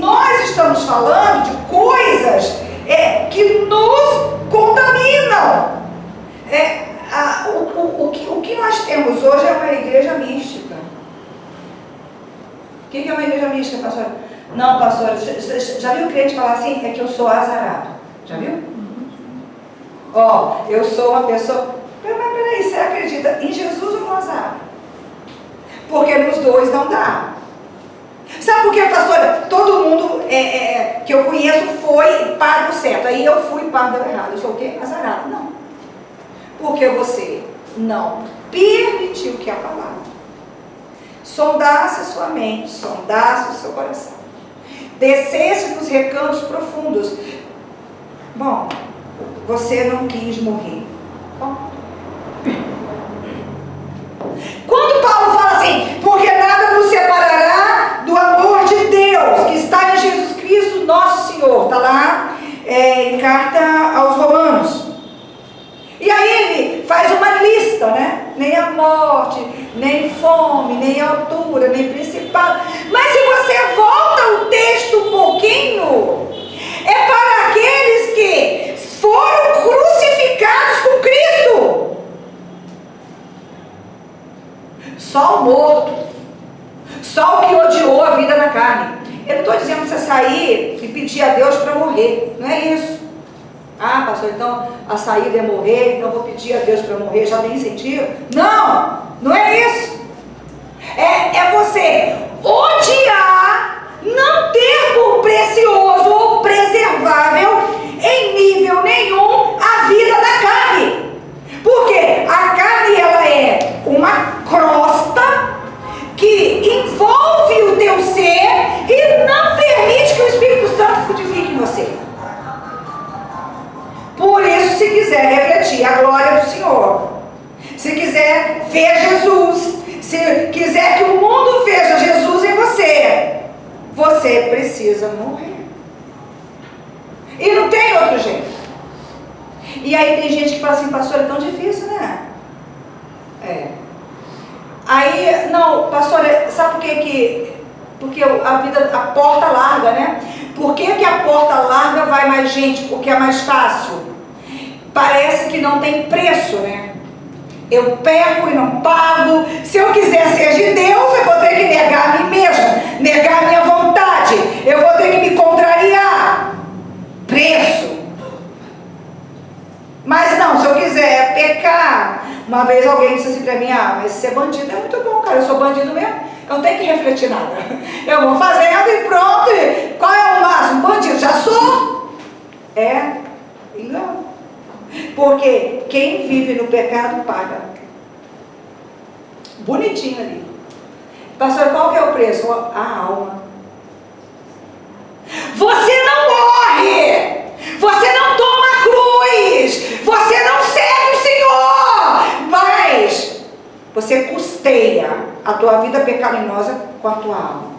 nós estamos falando de coisas que nos contaminam. O que nós temos hoje é uma igreja mística. O que é uma igreja mística, pastor? Não, pastor, já viu o crente falar assim? É que eu sou azarado. Já viu? Eu sou uma pessoa... Mas peraí, você acredita em Jesus ou no azar? Porque nos dois não dá. Sabe por quê, pastora? Todo mundo que eu conheço foi pago certo. Aí eu fui pago errado. Eu sou o quê? Azarado. Não. Porque você não permitiu que a palavra sondasse a sua mente, sondasse o seu coração, descesse nos recantos profundos. Bom, você não quis morrer. Bom. Quando Paulo fala assim, porque nada nos separará do amor de Deus, que está em Jesus Cristo, nosso Senhor. Está lá em carta aos Romanos. E aí ele faz uma lista, né? Nem a morte, nem fome, nem altura, nem principado. Mas se você volta o texto um pouquinho, é para aqueles que foram crucificados com Cristo. Só o morto, só o que odiou a vida na carne. Eu não estou dizendo para você sair e pedir a Deus para morrer. Não é isso. Ah, pastor, então a saída é morrer, então eu vou pedir a Deus para morrer, já tem sentido? Não, não é isso. É você odiar, não ter por precioso ou preservável em nível nenhum a vida da carne. Porque a carne, ela é uma crosta que envolve o teu ser e não permite que o Espírito Santo frutifique em você. Por isso, se quiser refletir a glória do Senhor, se quiser ver Jesus, se quiser que o mundo veja Jesus em você, você precisa morrer. E não tem outro jeito. E aí tem gente que fala assim, pastor, é tão difícil, né? Aí, não, pastor, sabe por que porque a vida, a porta larga, né? Por que a porta larga vai mais gente? Porque é mais fácil. Parece que não tem preço, né? Eu pego e não pago. Se eu quiser ser de Deus, eu vou ter que negar a mim mesma, negar a minha vontade. Eu vou ter que me contrariar. Preço. Mas não, se eu quiser pecar. Uma vez alguém disse assim pra mim, mas ser bandido é muito bom, cara. Eu sou bandido mesmo. Eu não tenho que refletir nada. Eu vou fazendo e pronto. Qual é o máximo? Bandido, já sou? Engano. Porque quem vive no pecado paga. Bonitinho ali. Pastor, qual que é o preço? A alma. Você não morre. Você não toma a cruz. Você não segue o Senhor. Mas você custeia a tua vida pecaminosa com a tua alma.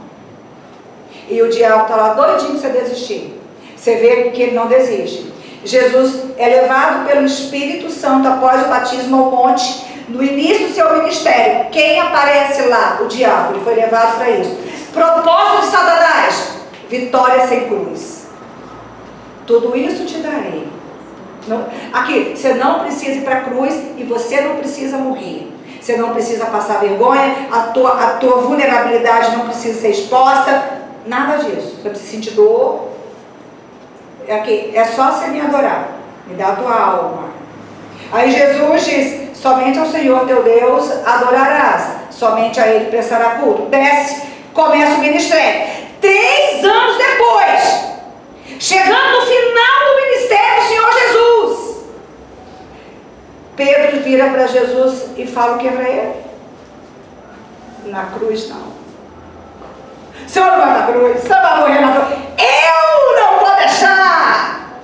E o diabo está lá doidinho para você desistir. Você vê que ele não desiste. Jesus é levado pelo Espírito Santo após o batismo ao monte, no início do seu ministério. Quem aparece lá? O diabo. Ele foi levado para isso. Propósito de Satanás: vitória sem cruz. Tudo isso te darei. Aqui, você não precisa ir para a cruz e você não precisa morrer. Você não precisa passar vergonha, a tua vulnerabilidade não precisa ser exposta. Nada disso. Você precisa sentir dor. Aqui, é só você me adorar. Me dá a tua alma. Aí Jesus diz: somente ao Senhor teu Deus adorarás. Somente a Ele prestará culto. Desce, começa o ministério. 3 anos depois, chegando no final do ministério do Senhor Jesus, Pedro vira para Jesus e fala o que para ele? Na cruz não. O Senhor não vai na cruz, o Senhor vai morrer na cruz. Eu não vou deixar.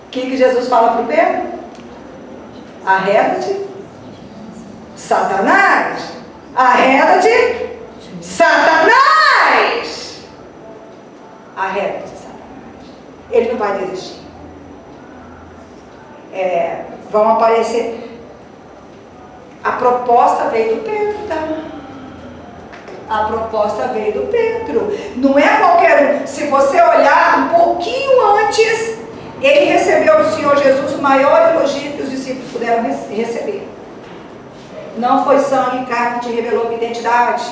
O que Jesus fala para o Pedro? Arreda-te, Satanás. Arreda-te, Satanás. Arreda-te, Satanás. Ele não vai desistir. Vão aparecer. A proposta veio do Pedro, tá? A proposta veio do Pedro. Não é qualquer um. Se você olhar um pouquinho antes, ele recebeu do Senhor Jesus o maior elogio que os discípulos puderam receber. Não foi sangue e carne que te revelou a minha identidade.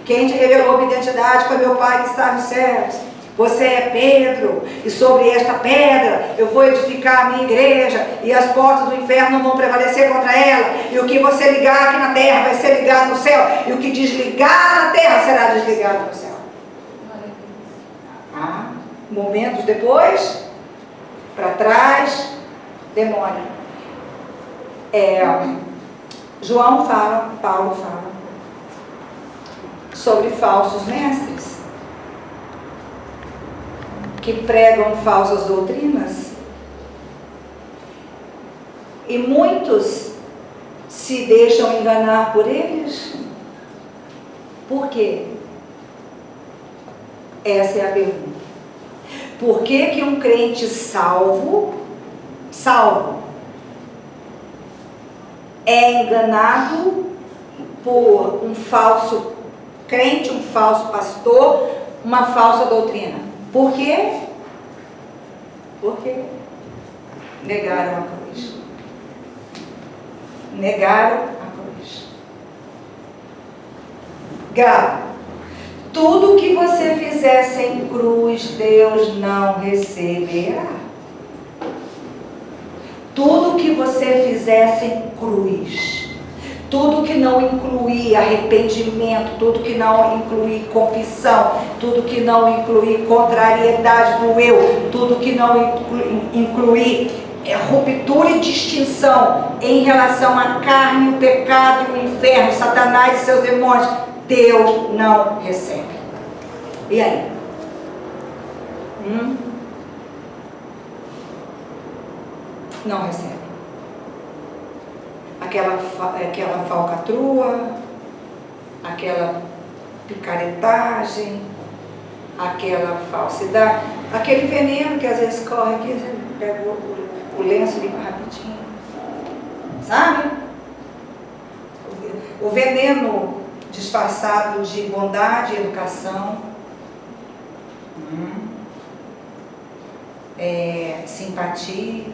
Quem te revelou a minha identidade foi meu Pai que está nos céus. Você é Pedro, e sobre esta pedra eu vou edificar a minha igreja, e as portas do inferno não vão prevalecer contra ela, e o que você ligar aqui na terra vai ser ligado no céu, e o que desligar na terra será desligado no céu. Momentos depois, para trás, demônio. João fala, Paulo fala sobre falsos mestres que pregam falsas doutrinas, e muitos se deixam enganar por eles. Por quê? Essa é a pergunta. Por que um crente salvo é enganado por um falso crente, um falso pastor, uma falsa doutrina? Por quê? Porque negaram a cruz. Negaram a cruz. Grava. tudo que você fizer sem cruz, Deus não receberá. Tudo que você fizer sem cruz, tudo que não incluir arrependimento, tudo que não incluir confissão, tudo que não incluir contrariedade do eu, tudo que não incluir ruptura e distinção em relação à carne, o pecado e o inferno, Satanás e seus demônios, Deus não recebe. E aí? Não recebe. Aquela falcatrua, aquela picaretagem, aquela falsidade, aquele veneno que às vezes corre aqui, você pega o lenço e limpa rapidinho, sabe? O veneno disfarçado de bondade e educação, simpatia.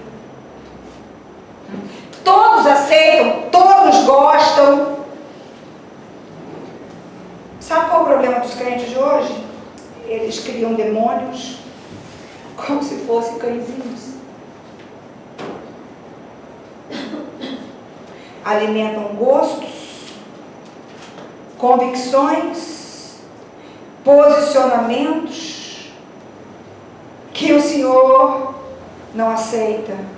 Todos aceitam, todos gostam. Sabe qual é o problema dos crentes de hoje? Eles criam demônios como se fossem cãezinhos. Alimentam gostos, convicções, posicionamentos que o Senhor não aceita.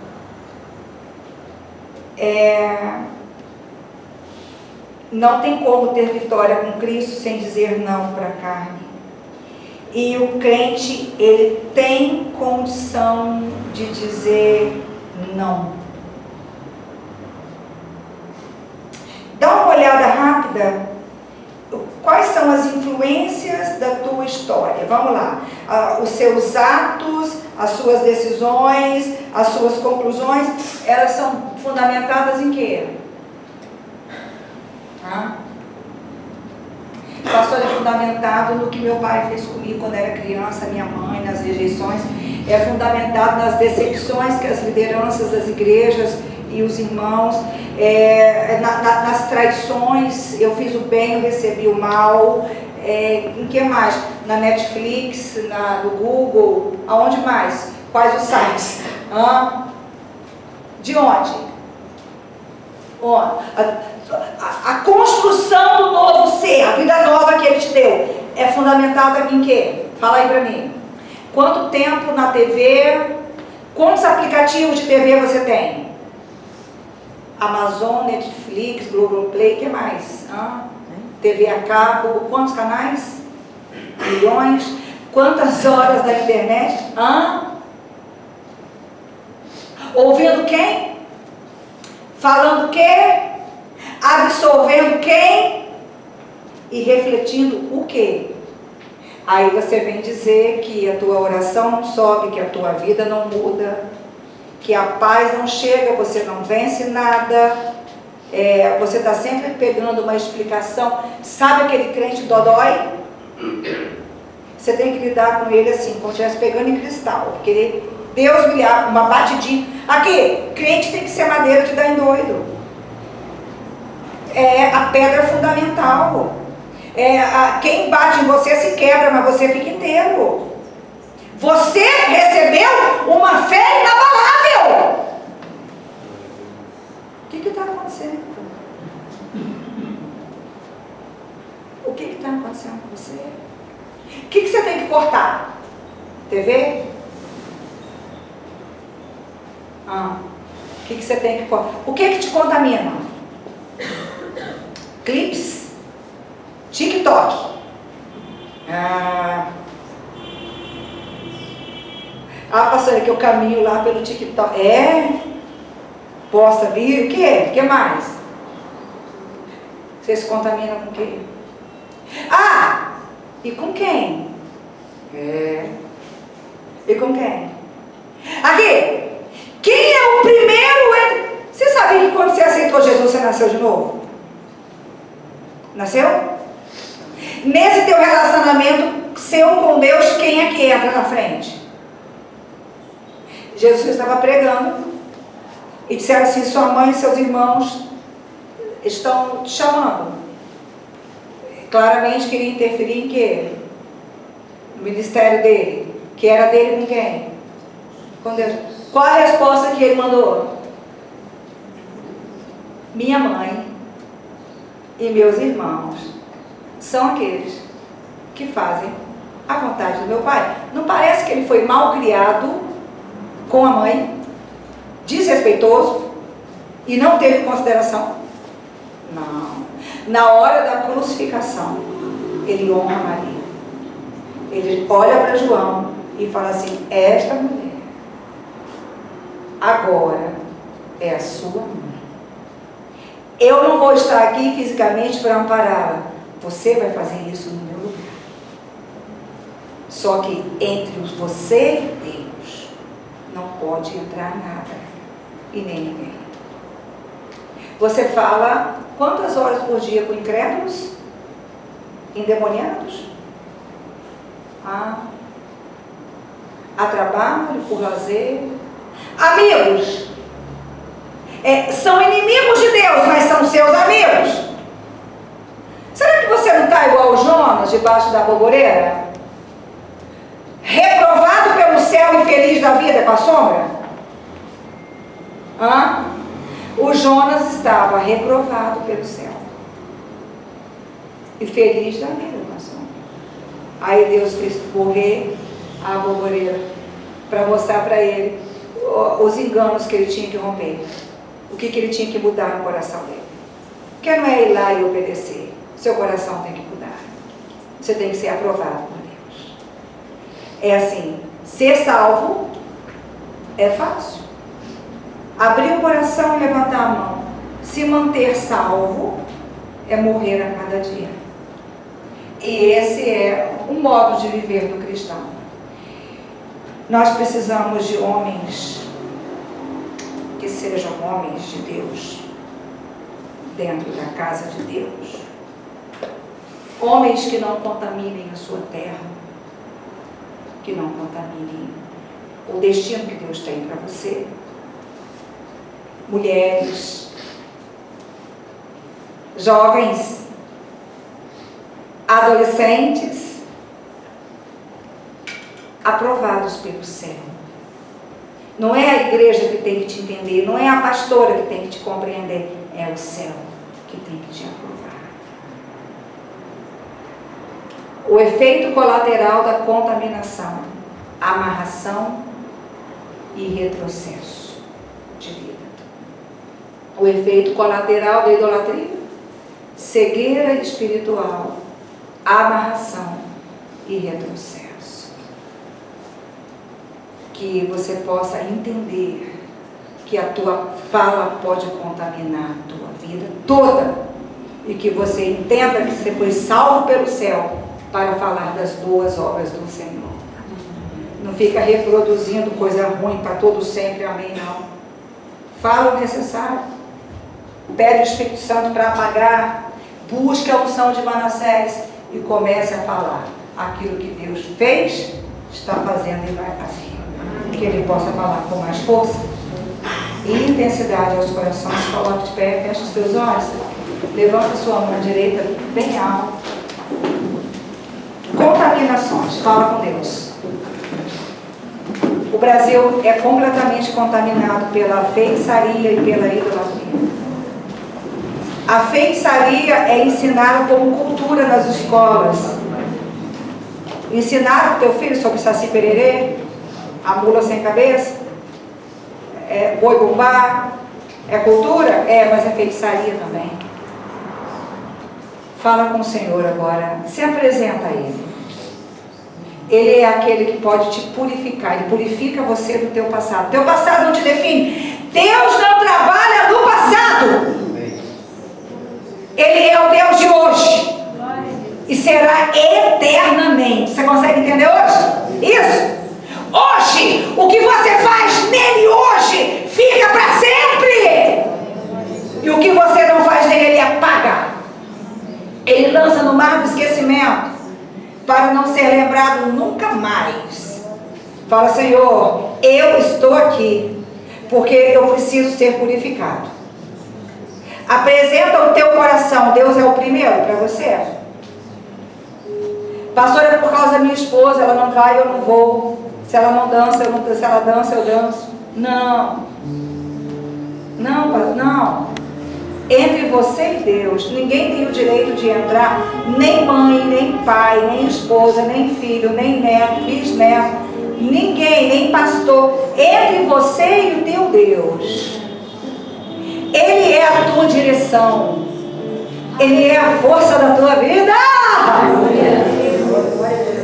Não tem como ter vitória com Cristo sem dizer não para a carne. E o crente, ele tem condição de dizer não. Dá uma olhada rápida. Quais são as influências da tua história? Vamos lá. Os seus atos, as suas decisões, as suas conclusões, elas são fundamentadas em quê? Pastor, é fundamentado no que meu pai fez comigo quando era criança, minha mãe, nas rejeições. É fundamentado nas decepções que as lideranças das igrejas e os irmãos, nas traições, eu fiz o bem, eu recebi o mal. Em que mais? Na Netflix, no Google, aonde mais? Quais os sites? De onde? A construção do novo ser, a vida nova que Ele te deu, é fundamentada em quê? Fala aí pra mim. Quanto tempo na TV? Quantos aplicativos de TV você tem? Amazon, Netflix, Globoplay, o que mais? TV a cabo, quantos canais? Milhões. Quantas horas da internet? Ouvindo quem? Falando quê? Absorvendo quem? E refletindo o quê? Aí você vem dizer que a tua oração não sobe, que a tua vida não muda, que a paz não chega, você não vence nada, você está sempre pegando uma explicação. Sabe aquele crente dodói? Você tem que lidar com ele assim, como se estivesse pegando em cristal, porque Deus me dá uma batidinha. Aqui, crente tem que ser madeira de dar em doido. É a pedra fundamental. Quem bate em você se quebra, mas você fica inteiro. Você recebeu uma fé inabalável. O que está acontecendo? O que está acontecendo com você? O que você tem que cortar? TV? O que você tem que cortar? O que te contamina? Clips? TikTok? Pastor, é que eu caminho lá pelo TikTok. Posta vir, o quê? O que mais? Você se contamina com o quê? E com quem? E com quem? Aqui! Quem é o primeiro? Você sabia que quando você aceitou Jesus, você nasceu de novo? Nasceu? Nesse teu relacionamento seu com Deus, quem é que entra na frente? Jesus estava pregando e disseram assim: sua mãe e seus irmãos estão te chamando. claramente queria interferir em quê? No ministério dele, que era dele com quem? Com Deus. Qual a resposta que ele mandou? Minha mãe e meus irmãos são aqueles que fazem a vontade do meu pai. Não parece que ele foi mal criado com a mãe, desrespeitoso e não teve consideração? Não. Na hora da crucificação, ele honra Maria. Ele olha para João e fala assim: esta mulher agora é a sua mãe. Eu não vou estar aqui fisicamente para ampará-la. Você vai fazer isso no meu lugar. Só que entre você e Deus não pode entrar nada e nem ninguém. Você fala quantas horas por dia com incrédulos? Endemoniados? A trabalho, por lazer. Amigos. São inimigos de Deus, mas são seus amigos. Será que você não está igual o Jonas debaixo da bogoreira? Reprovado pelo céu e feliz da vida com a sombra? O Jonas estava reprovado pelo céu e feliz da vida com a sombra. Aí Deus fez correr a bogoreira para mostrar para ele os enganos que ele tinha que romper. O que ele tinha que mudar no coração dele. Porque não é ir lá e obedecer. Seu coração tem que mudar. Você tem que ser aprovado por Deus. É assim, ser salvo é fácil. Abrir o coração e levantar a mão. Se manter salvo é morrer a cada dia. E esse é o modo de viver do cristão. Nós precisamos de homens que sejam homens de Deus, dentro da casa de Deus. Homens que não contaminem a sua terra, que não contaminem o destino que Deus tem para você. Mulheres, jovens, adolescentes, aprovados pelo céu. Não é a igreja que tem que te entender, não é a pastora que tem que te compreender, é o céu que tem que te aprovar. O efeito colateral da contaminação: amarração e retrocesso de vida. O efeito colateral da idolatria: cegueira espiritual, amarração e retrocesso. Que você possa entender que a tua fala pode contaminar a tua vida toda e que você entenda que você foi salvo pelo céu para falar das boas obras do Senhor. Não fica reproduzindo coisa ruim para todo sempre, amém, não. Fala o necessário. Pede o Espírito Santo para apagar. Busque a unção de Manassés e comece a falar aquilo que Deus fez, está fazendo e vai fazer. Que Ele possa falar com mais força e intensidade aos corações. Coloque de pé, feche os teus olhos, levanta sua mão direita bem alto. Contaminações, fala com Deus. O Brasil é completamente contaminado pela feitiçaria e pela idolatria. A feitiçaria é ensinada como cultura nas escolas. Ensinaram o teu filho sobre Saci Pererê, a mula sem cabeça, boi bumbá, é cultura? Mas é feitiçaria também. Fala com o Senhor agora, se apresenta a Ele. Ele é aquele que pode te purificar, Ele purifica você do teu passado. Teu passado não te define. Deus não trabalha no passado. Ele é o Deus de hoje e será eternamente. Você consegue entender hoje? Isso? Hoje, o que você faz nele hoje fica para sempre. E o que você não faz nele, ele apaga. Ele lança no mar do esquecimento para não ser lembrado nunca mais. Fala: Senhor, eu estou aqui porque eu preciso ser purificado. Apresenta o teu coração. Deus é o primeiro para você. Pastor, é por causa da minha esposa, ela não vai, eu não vou. Se ela não dança, eu não danço. Se ela dança, eu danço. Não. Não. Entre você e Deus, ninguém tem o direito de entrar, nem mãe, nem pai, nem esposa, nem filho, nem neto, bisneto, ninguém, nem pastor. Entre você e o teu Deus. Ele é a tua direção. Ele é a força da tua vida.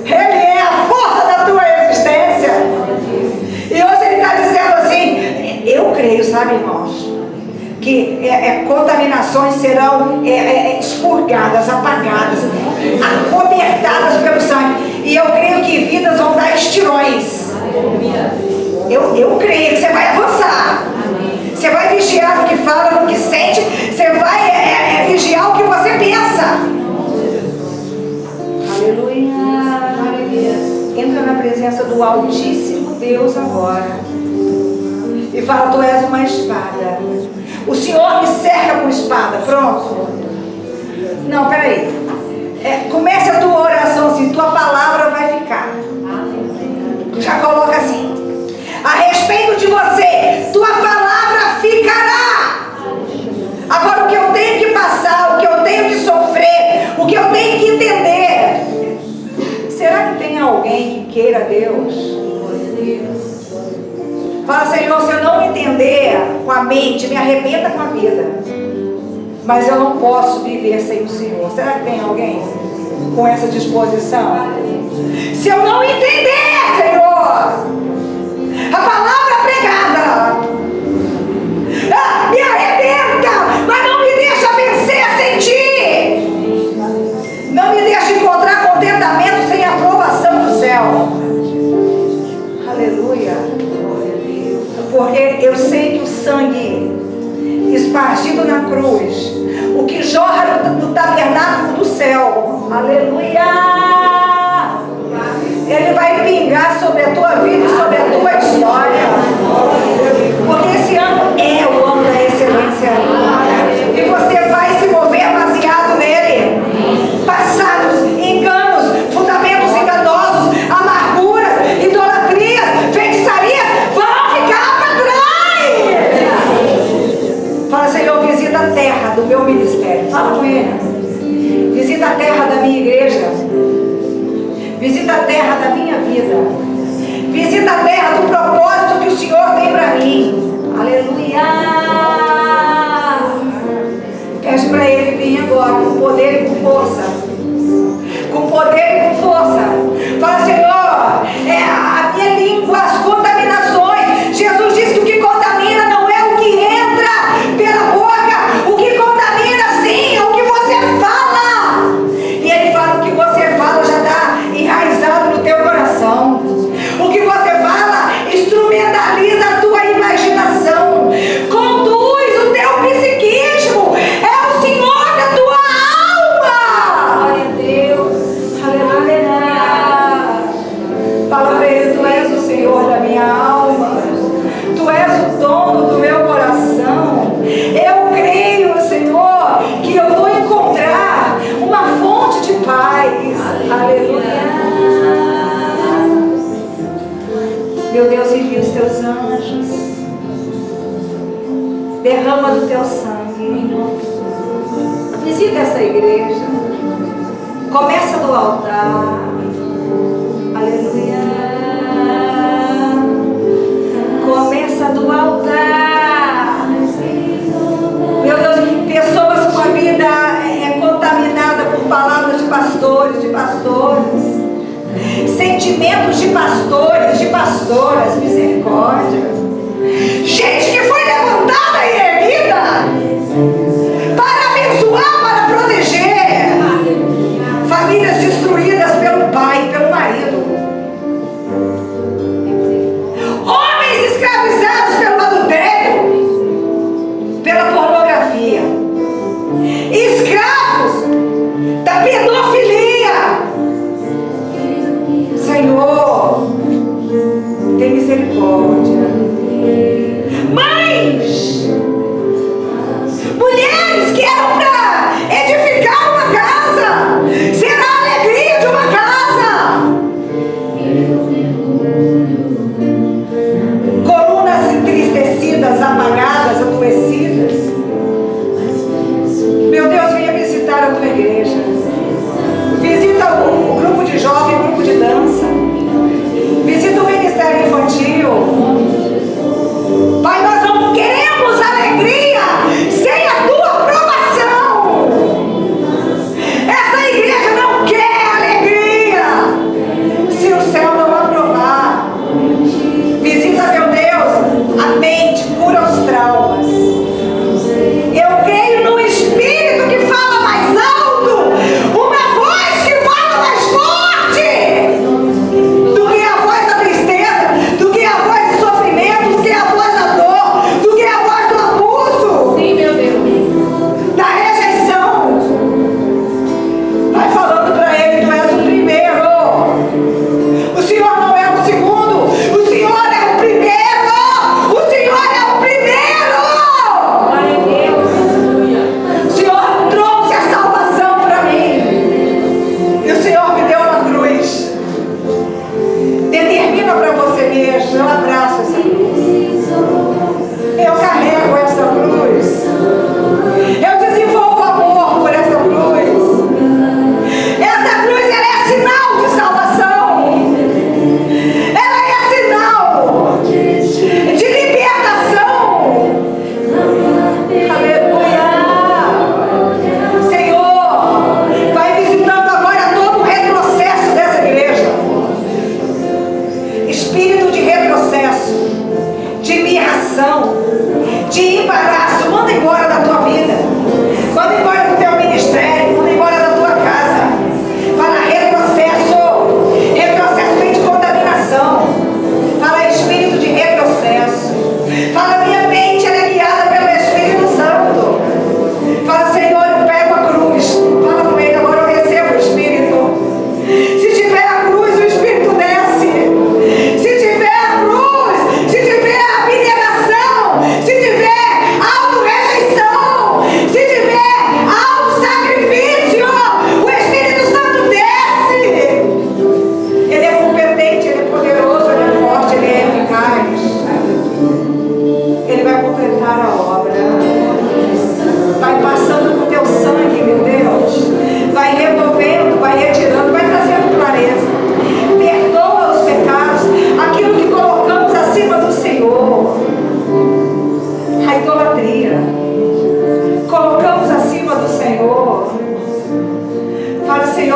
Ele é a força da tua existência. E hoje ele está dizendo assim, eu creio, sabe, irmãos, que contaminações serão expurgadas, apagadas, acobertadas pelo sangue. E eu creio que vidas vão dar estirões. Eu creio que você vai avançar. Você vai vigiar no que fala, no que sente. Você vai vigiar o que você pensa. Aleluia. Entra na presença do Altíssimo Deus agora. E fala, tu és uma espada. O Senhor me cerca com espada. Pronto. Não, peraí. Comece a tua oração assim. Tua palavra vai ficar. Já coloca assim. A respeito de você, tua palavra ficará. Agora, o que eu tenho que passar, o que eu tenho que sofrer, o que eu tenho que entender. Será que tem alguém que queira Deus? Fala, Senhor, se eu não entender com a mente, me arrebenta com a vida. Mas eu não posso viver sem o Senhor. Será que tem alguém com essa disposição? Se eu não entender, Senhor, a palavra pregada, me arrebenta, mas não me deixa vencer sem ti. Não me deixa encontrar contentamento sem a aprovação do céu. Aleluia. Porque eu sei que o sangue espargido na cruz, o que jorra no tabernáculo do céu, aleluia, ele vai pingar sobre a tua vida e sobre a tua história. Porque esse ano é o ano da excelência. E você vai se mover baseado nele. Passados, enganos, fundamentos enganosos, amarguras, idolatrias, feitiçarias vão ficar para trás. Fala, Senhor, visita a terra do meu ministério. Fala com ele. Visita a terra da minha igreja. Visita a terra da minha vida. Visita a terra do propósito que o Senhor tem para mim. Aleluia. Pede para Ele vir agora com poder e com força. Com poder e com força. Fala, Senhor, a minha língua, as contaminações. Jesus disse que o que contamina não é o que entra pela boca. O que contamina sim é o que você fala. E Ele fala, o que você fala já está enraizado no teu coração. O que você fala instrumentaliza a tua imaginação, conduz o teu psiquismo, é o Senhor da tua alma. Glória a Deus, aleluia. Fala para Ele, tu és o Senhor da minha alma, tu és o dono do meu coração. Eu creio, Senhor, que eu vou encontrar uma fonte de paz. Aleluia. Meu Deus, envia os teus anjos. Derrama do teu sangue. Visita essa igreja. Começa do altar. Aleluia. Começa do altar. Meu Deus, pessoas com a vida contaminada por palavras de pastores, sentimentos de pastores, de pastoras, misericórdia. Gente que foi levantada e erguida para abençoar, para proteger. Famílias destruídas pelo pai, pelo marido. Homens escravizados pelo adultério, pela pornografia. Escravos da pedofilia. Senhor, tem misericórdia. Mães, mulheres que eram para edificar uma casa, ser a alegria de uma casa.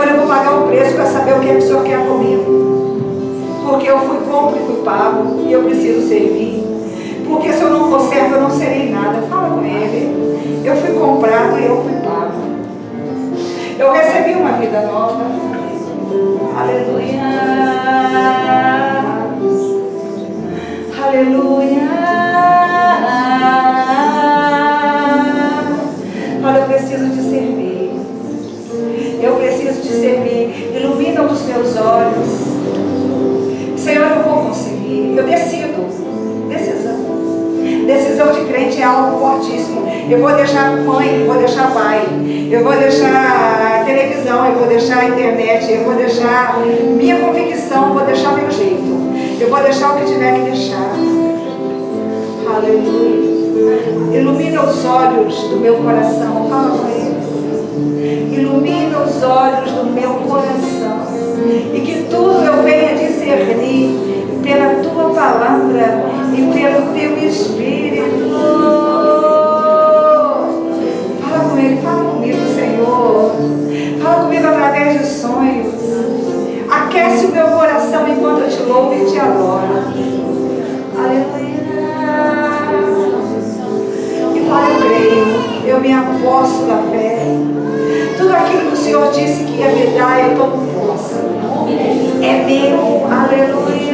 Senhor, eu vou pagar o preço para saber o que é que o Senhor quer comigo. Porque eu fui compro e fui pago e eu preciso servir. Porque se eu não for servo, eu não serei nada. Fala com ele. Eu fui comprado e eu fui pago. Eu recebi uma vida nova. Aleluia. Aleluia. Olha, eu preciso te servir. Eu preciso te servir. Ilumina os meus olhos. Senhor, eu vou conseguir. Eu decido. Decisão de crente é algo fortíssimo. Eu vou deixar mãe, eu vou deixar pai, eu vou deixar a televisão, eu vou deixar a internet, eu vou deixar minha convicção, eu vou deixar meu jeito, eu vou deixar o que tiver que deixar. Aleluia. Ilumina os olhos do meu coração. Fala com ele. Ilumina os olhos do meu coração. E que tudo eu venha discernir pela tua palavra e pelo teu Espírito. Fala com ele, fala comigo, Senhor. Fala comigo através de sonhos. Aquece o meu coração enquanto eu te louvo e te adoro. Aleluia. E fala, eu creio, eu me aposto da fé. Tudo aquilo que o Senhor disse que ia me dar, eu tomo posse. É meu. Aleluia.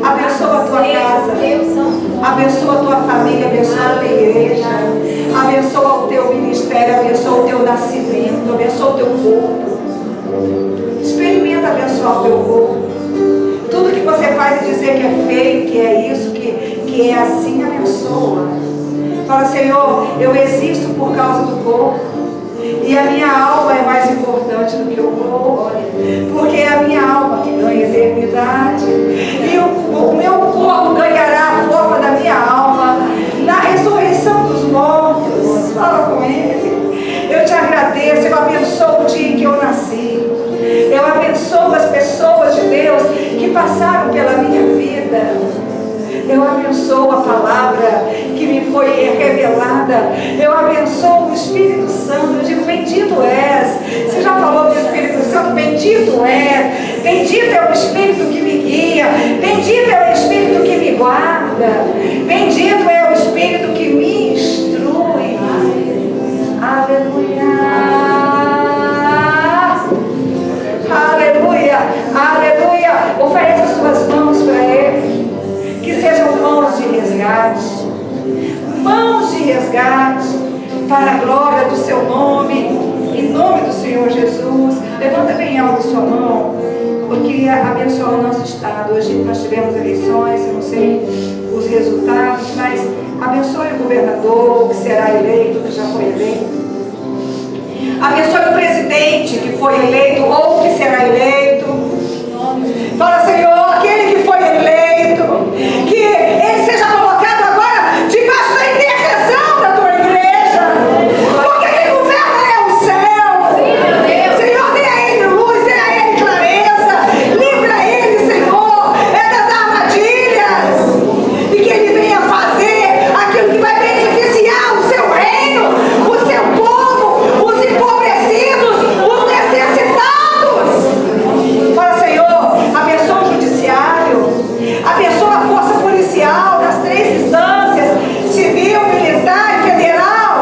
Abençoa a tua casa, abençoa a tua família, abençoa a tua igreja, abençoa o teu ministério, abençoa o teu nascimento, abençoa o teu corpo. Experimenta abençoar o teu corpo. Tudo que você faz e dizer que é feio, que é isso, que é assim, abençoa. Fala, Senhor, eu existo por causa do corpo. E a minha alma é mais importante do que o corpo, porque é a minha alma que ganha eternidade. E o meu corpo ganhará a forma da minha alma na ressurreição dos mortos. Fala com ele. Eu te agradeço, eu abençoo o dia em que eu nasci. Eu abençoo as pessoas de Deus que passaram pela minha vida. Eu abençoo a palavra que me foi revelada. Eu abençoo o Espírito Santo. Eu digo, bendito és. Você já falou do Espírito Santo? Bendito és. Bendito é o Espírito que me guia. Bendito é o Espírito que me guarda. Bendito é o Espírito que me instrui. Aleluia. Aleluia. Aleluia. Oferece as suas mãos para Ele. Que sejam mãos de resgate, mãos de resgate, para a glória do seu nome, em nome do Senhor Jesus. Levanta bem alto sua mão, porque abençoa o nosso estado. Hoje nós tivemos eleições, eu não sei os resultados, mas abençoe o governador que será eleito, que já foi eleito. Abençoe o presidente que foi eleito ou que será eleito. Fala, Senhor, aquele que foi eleito, que ele seja colocado agora debaixo da intercessão da tua igreja, porque quem governa é o céu. Senhor, dê a ele luz, dê a ele clareza, livra ele, Senhor, das armadilhas, e que ele venha fazer aquilo que vai beneficiar o seu reino, o seu povo, os empobrecidos, os necessitados. Fala, Senhor, abençoa o judiciário, abençoa a força policial das 3 instâncias, civil, militar e federal.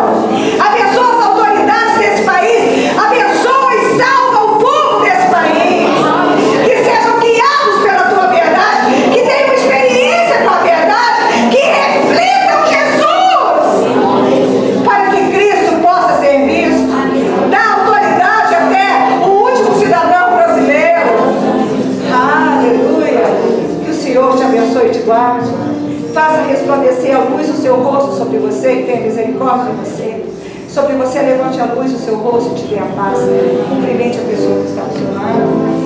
Abençoa as autoridades desse país. Abençoa e salva o povo desse país. Que sejam guiados pela tua verdade, que tenham experiência com a verdade, que reflitam Jesus, para que Cristo possa ser visto. Dá autoridade até o último cidadão brasileiro. Aleluia. Que o Senhor te abençoe e te guarde. Faça resplandecer a luz do seu rosto sobre você e tenha misericórdia de você. Sobre você levante a luz do seu rosto e te dê a paz. Cumprimente a pessoa que está ao seu lado.